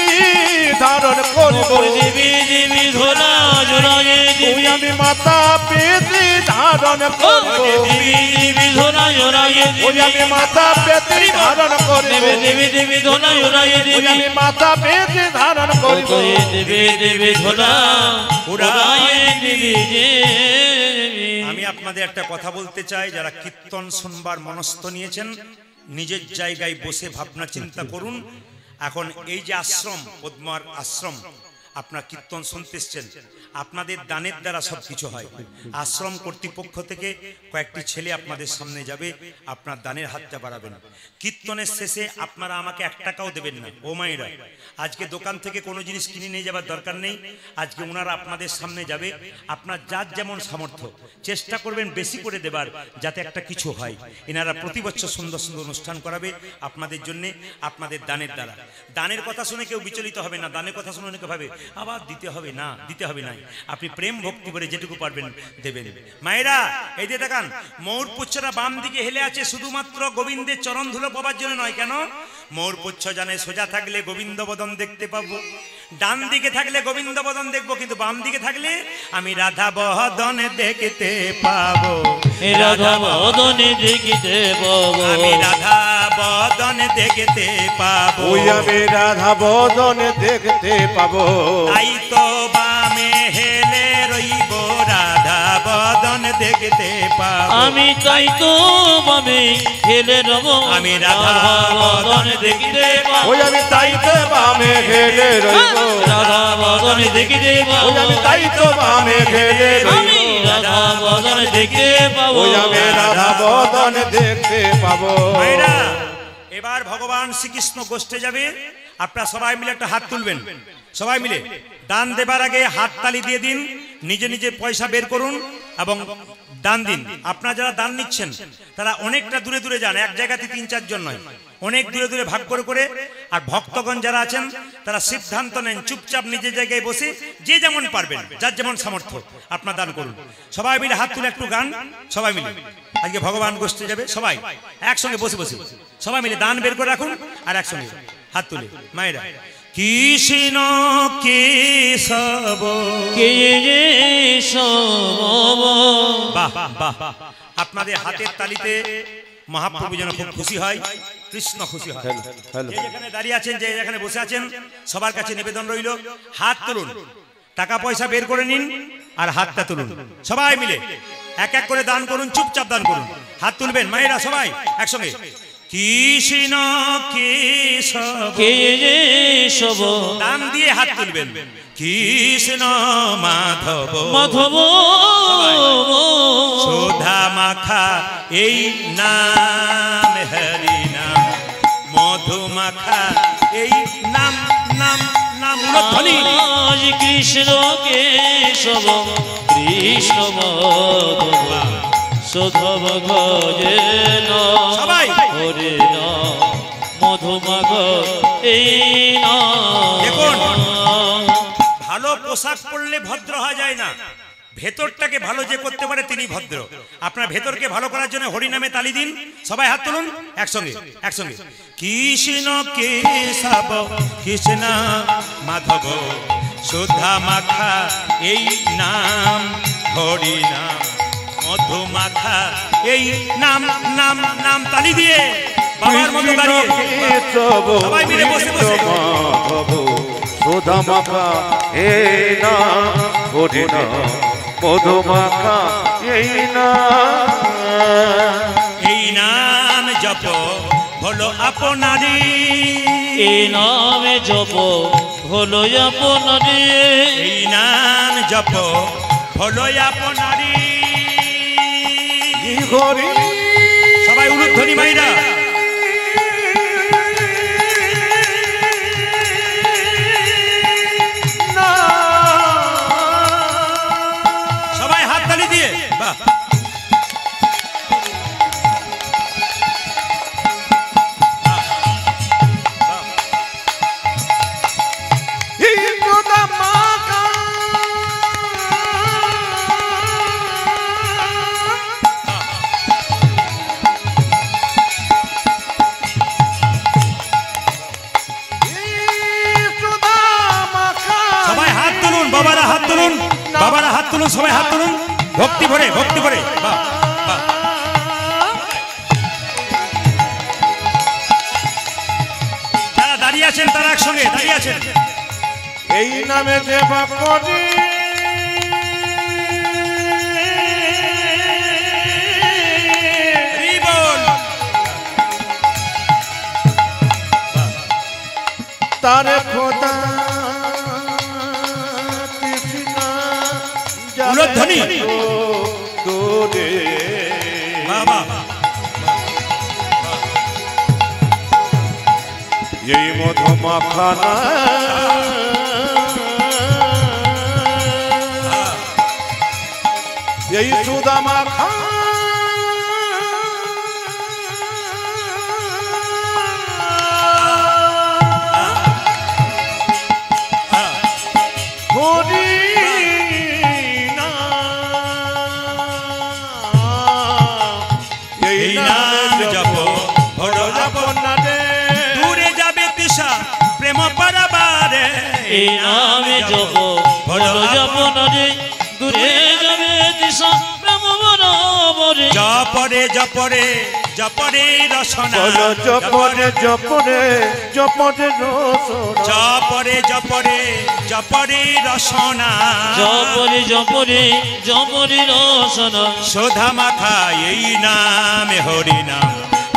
ধারণ করিব দিবি দিবি ধোলা জোড়াইয়ে ওই দিবি আমি মাথা পিতি ধারণ করিব দিবি দিবি ধোলা জোড়াইয়ে ওই দিবি আমি মাথা পিতি ধারণ করিব দিবি দিবি ধোলা জোড়াইয়ে ওই দিবি আমি মাথা পিতি ধারণ করিব দিবি দিবি ধোলা উড়াইয়ে দিবি যে আমি আপনাদের একটা কথা বলতে চাই, যারা কীর্তন শুনবার মনস্থ নিয়েছেন নিজের জায়গায় বসে ভাবনা চিন্তা করুন। এখন এই যে আশ্রম, পদ্মার আশ্রম, আপনার কীর্তন শুনতে এসছেন, আপনাদের দানের দ্বারা সব কিছু হয়। আশ্রম কর্তৃপক্ষ থেকে কয়েকটি ছেলে আপনাদের সামনে যাবে, আপনার দানের হাতটা বাড়াবেন। কীর্তনের শেষে আপনারা আমাকে 1 টাকাও দেবেন না। ও মায়েরা, আজকে দোকান থেকে কোনো জিনিস কিনে নিয়ে যাবার দরকার নেই। আজকে ওনারা আপনাদের সামনে যাবে, আপনার যার যেমন সামর্থ্য চেষ্টা করবেন বেশি করে দেবার, যাতে একটা কিছু হয়। এনারা প্রতি বছর সুন্দর সুন্দর অনুষ্ঠান করাবে আপনাদের জন্যে, আপনাদের দানের দ্বারা। দানের কথা শুনে কেউ বিচলিত হবে না। দানের কথা শুনে অনেকে ভাবে আবার দিতে হবে না, দিতে হবে না। আপনি প্রেম ভক্তি করে যেটুকু পারবেন দেবেন। মায়েরা এই যে দেখান, ময়ূর পুচ্ছরা বাম দিকে হেলে আছে শুধুমাত্র গোবিন্দের চরণ ধুলো পাবার জন্য নয়। কেন? ময়ূর পুচ্ছ জানে সোজা থাকলে গোবিন্দ বদন দেখতে পাবো, ডান দিকে থাকলে গোবিন্দ বদন দেখবো, কিন্তু বাম দিকে থাকলে আমি রাধা বদন দেখতে পাবো। রাধা বদনে দেখিতে পাবো, আমি রাধা বদন দেখতে পাবো। ওই আমি রাধা বদন দেখতে পাবো। তাই তো বামে হেলে রইব, রাধা বদন দেখতে পাবো। আমি তাই তো বামে হেলে রব, আমি রাধা বদন দেখতে পাবো। ওই আমি তাই তো বামে ঘেরে রইব। রাধা বদনে দেখিতে ওই পাবো, আমি তাই তো বামে ঘেরে আমি রইব। রাধা বদনে দেখতে পাবো। ওই আমি রাধা বদন দেখতে পাবো। ভাইরা, এবার ভগবান শ্রীকৃষ্ণ গোষ্ঠে যাবে। আপনারা সবাই মিলে একটা হাত তুলবেন, সবাই মিলে দান দেবার আগে হাত তালি দিয়ে দিন, নিজে নিজে পয়সা বের করুন এবং দান দিন। আপনারা যারা দান নিচ্ছেন তারা অনেকটা দূরে দূরে যান, এক জায়গাতে 3-4 জন নয়, অনেক দূরে দূরে ভাগ করে করে। আর ভক্তগণ যারা আছেন তারা সিদ্ধান্ত নেন চুপচাপ নিজের জায়গায় বসে যে যেমন পারবেন, যার যেমন সামর্থ্য আপনার দান করুন। সবাই মিলে হাত তুলে একটু গান, সবাই মিলে আজকে ভগবান গোষ্ঠী যাবে। সবাই একসঙ্গে বসে বসে সবাই মিলে দান বের করে রাখুন আর একসঙ্গে হাত তুলে। মায়েরা, কৃষ্ণ কেশব কেশব, বাহ বাহ, আপনাদের হাতের তালিতে মহাপ্রভু যেন খুব খুশি হয়, কৃষ্ণ খুশি হয়। যে যেখানে দাঁড়িয়ে আছেন, যে যেখানে বসে আছেন, সবার কাছে নিবেদন রইল হাত তুলুন, টাকা পয়সা বের করে নিন আর হাতটা তুলুন। সবাই মিলে এক এক করে দান করুন, চুপচাপ দান করুন, হাত তুলবেন। মায়েরা সবাই একসঙ্গে কৃষ্ণ কেশব কেশব, দান দিয়ে হাত তুলবেন। কৃষ্ণ মাধব মাধব, সুধা মাখা এই নাম, হরি নাম মধু মাখা এই নাম, নাম নাম ধ্বনি। আজ কৃষ্ণ কেশব কৃষ্ণ মাধব, শোধব গজে সবাই হরে মধুমাগ এই দেখুন, ভালো পোশাক পরলে ভদ্র হওয়া যায় না, ভেতরটাকে ভালো যে করতে পারে তিনি ভদ্র। আপনার ভেতরকে ভালো করার জন্য হরিনামে তালি দিন, সবাই হাত তুলুন একসঙ্গে একসঙ্গে। কৃষ্ণ কেশব কৃষ্ণ মাধব, সুধা মাখা এই নাম, হরি নাম মধু মাখা এই নাম, নাম নাম তালি দিয়ে বাবার মতো দাঁড়িয়ে সবাই মিলে বসে বসে সুধা মাখা এই না, হরি না মধু মাখা এই না। এই নাম জপ হলো আপনারি, এই নামে জপ হলো আপনারে, এই নাম জপ হলো আপনারি। হরি সবাই উলুধ্বনি মাইরা সবাই হাত তালি দিয়ে বাহ। বাবারা হাত তুলুন, সবাই হাত তুলুন, ভক্তি ভরে, ভক্তি ভরে। বাহ বাহ। যারা দাঁড়িয়ে আছেন তারা একসঙ্গে দাঁড়িয়ে আছেন। এই নামে সেবা করি হরি বল। তারে খোদা কৃষ্ণা উলধ্বনি। তোরে বাবা এই মধুমাখানা এই সুদা মাখা হরি এই নাম জপ ভোলো জপ দূরে যাবে তৃষা প্রেম পারাবারে। এই নামে জপ ভোলো জপ রে দূরে যাবে দিশা প্রেম বরাবরে। জপরে জপরে জপরে রসনা, বলো জপরে জপরে জপরে রসনা জপরে জপরে জপরে রসনা, জপরে জপরে জপরে রসনা। সোধা মাখা এই নামে হরি নাম,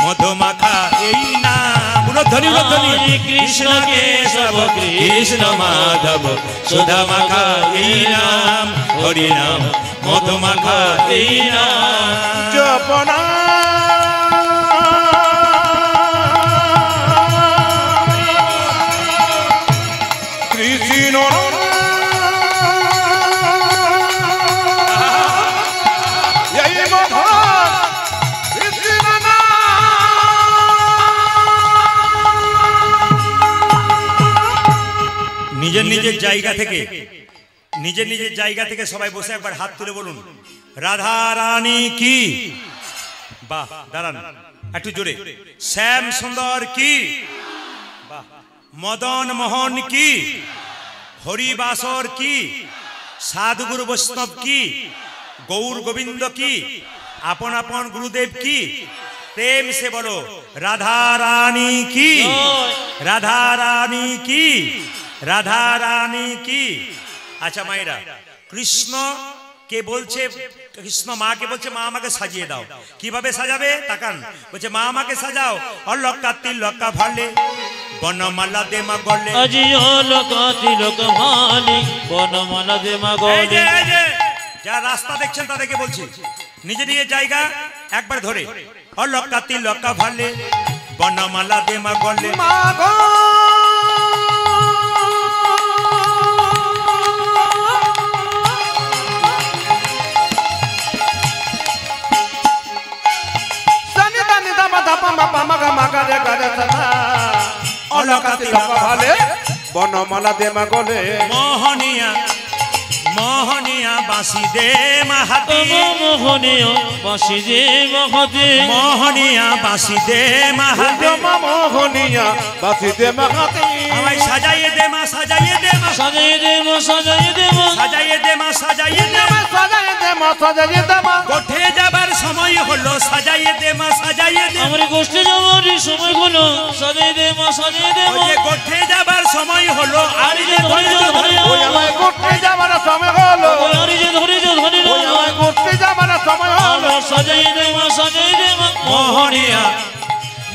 মধু মাখা এই নাম। উলধ্বনি উলধ্বনি। হরে কৃষ্ণ কেশব কৃষ্ণ মাধব, সোধা মাখা এই নাম হরি নাম, মধু মাখা এই নাম। জপনা কৃষ্ণ এই মধু কৃষ্ণ নাম। নিজের নিজের জায়গা থেকে, নিজের নিজের জায়গা থেকে সবাই বসে একবার হাত তুলে বলুন রাধা রানী কি। বাহ, দাঁড়ান একটু জোরে। শ্যাম সুন্দর কি, বাহ। মদন মোহন কি, হরিবাসর কি, সাধুগুরু বৈষ্ণব কি, গৌর গোবিন্দ কি, আপন আপন গুরুদেব কি। প্রেম সে বলো রাধা রানী কি, রাধা রানী কি, রাধা রানী কি। আচ্ছা মায়েরা, কৃষ্ণ কে বলছে, কৃষ্ণ মাকে বলছে মা আমাকে সাজিয়ে দাও। কিভাবে সাজাবে তাকান, বলছে মা আমাকে সাজাও। অলকা তিলকা ভালে বনমালা দে মা গলে। আজি অলকা তিলক ভালে বনমালা দে মা গলে। যারা রাস্তা দেখছেন তাদেরকে বলছি নিজে নিজের জায়গা একবার ধরে। অলকা তিলকা ভালে বনমালা দে মা গলে। বনমালা দে মা গলে। মোহনিয়া মোহনিয়া বাঁশি দে মাহাতি, মোহনীয় বাঁশি দে মহাতে। মোহনিয়া বাঁশি দে মাহাতি, মোহনিয়া বাসি দে মাহাতি। আমায় সাজাইয়ে দে মা, সাজাইয়ে দে মা, সাজাইয়ে দে মা, সাজাইয়ে দে মা, সাজাইয়ে দে মা, সাজাইয়ে দে মা। সাজাই দে মা, সাজাই দে মা। কোঠে যাবার সময় হলো, সাজাইয়ে দে মা, সাজাইয়ে দে মা। আমার গোষ্ঠী যাওয়ার সময় হলো, সাজাইয়ে দে মা, সাজাইয়ে দে মা। ওই যে কোঠে যাবার সময় হলো, আর যে ধৈর্য ধরে ওই আমায় করতে যাবার সময় হলো, আরে যে ধরে যে ধরে ওই আমায় করতে যাবার সময় হলো। সাজাইয়ে দে মা, সাজাইয়ে দে মা। মোহনিয়া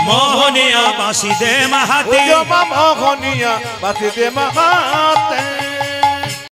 মোহনিয়া বাঁশি দে মাহাতি, মোহনিয়া বাসি দে মাহাতে।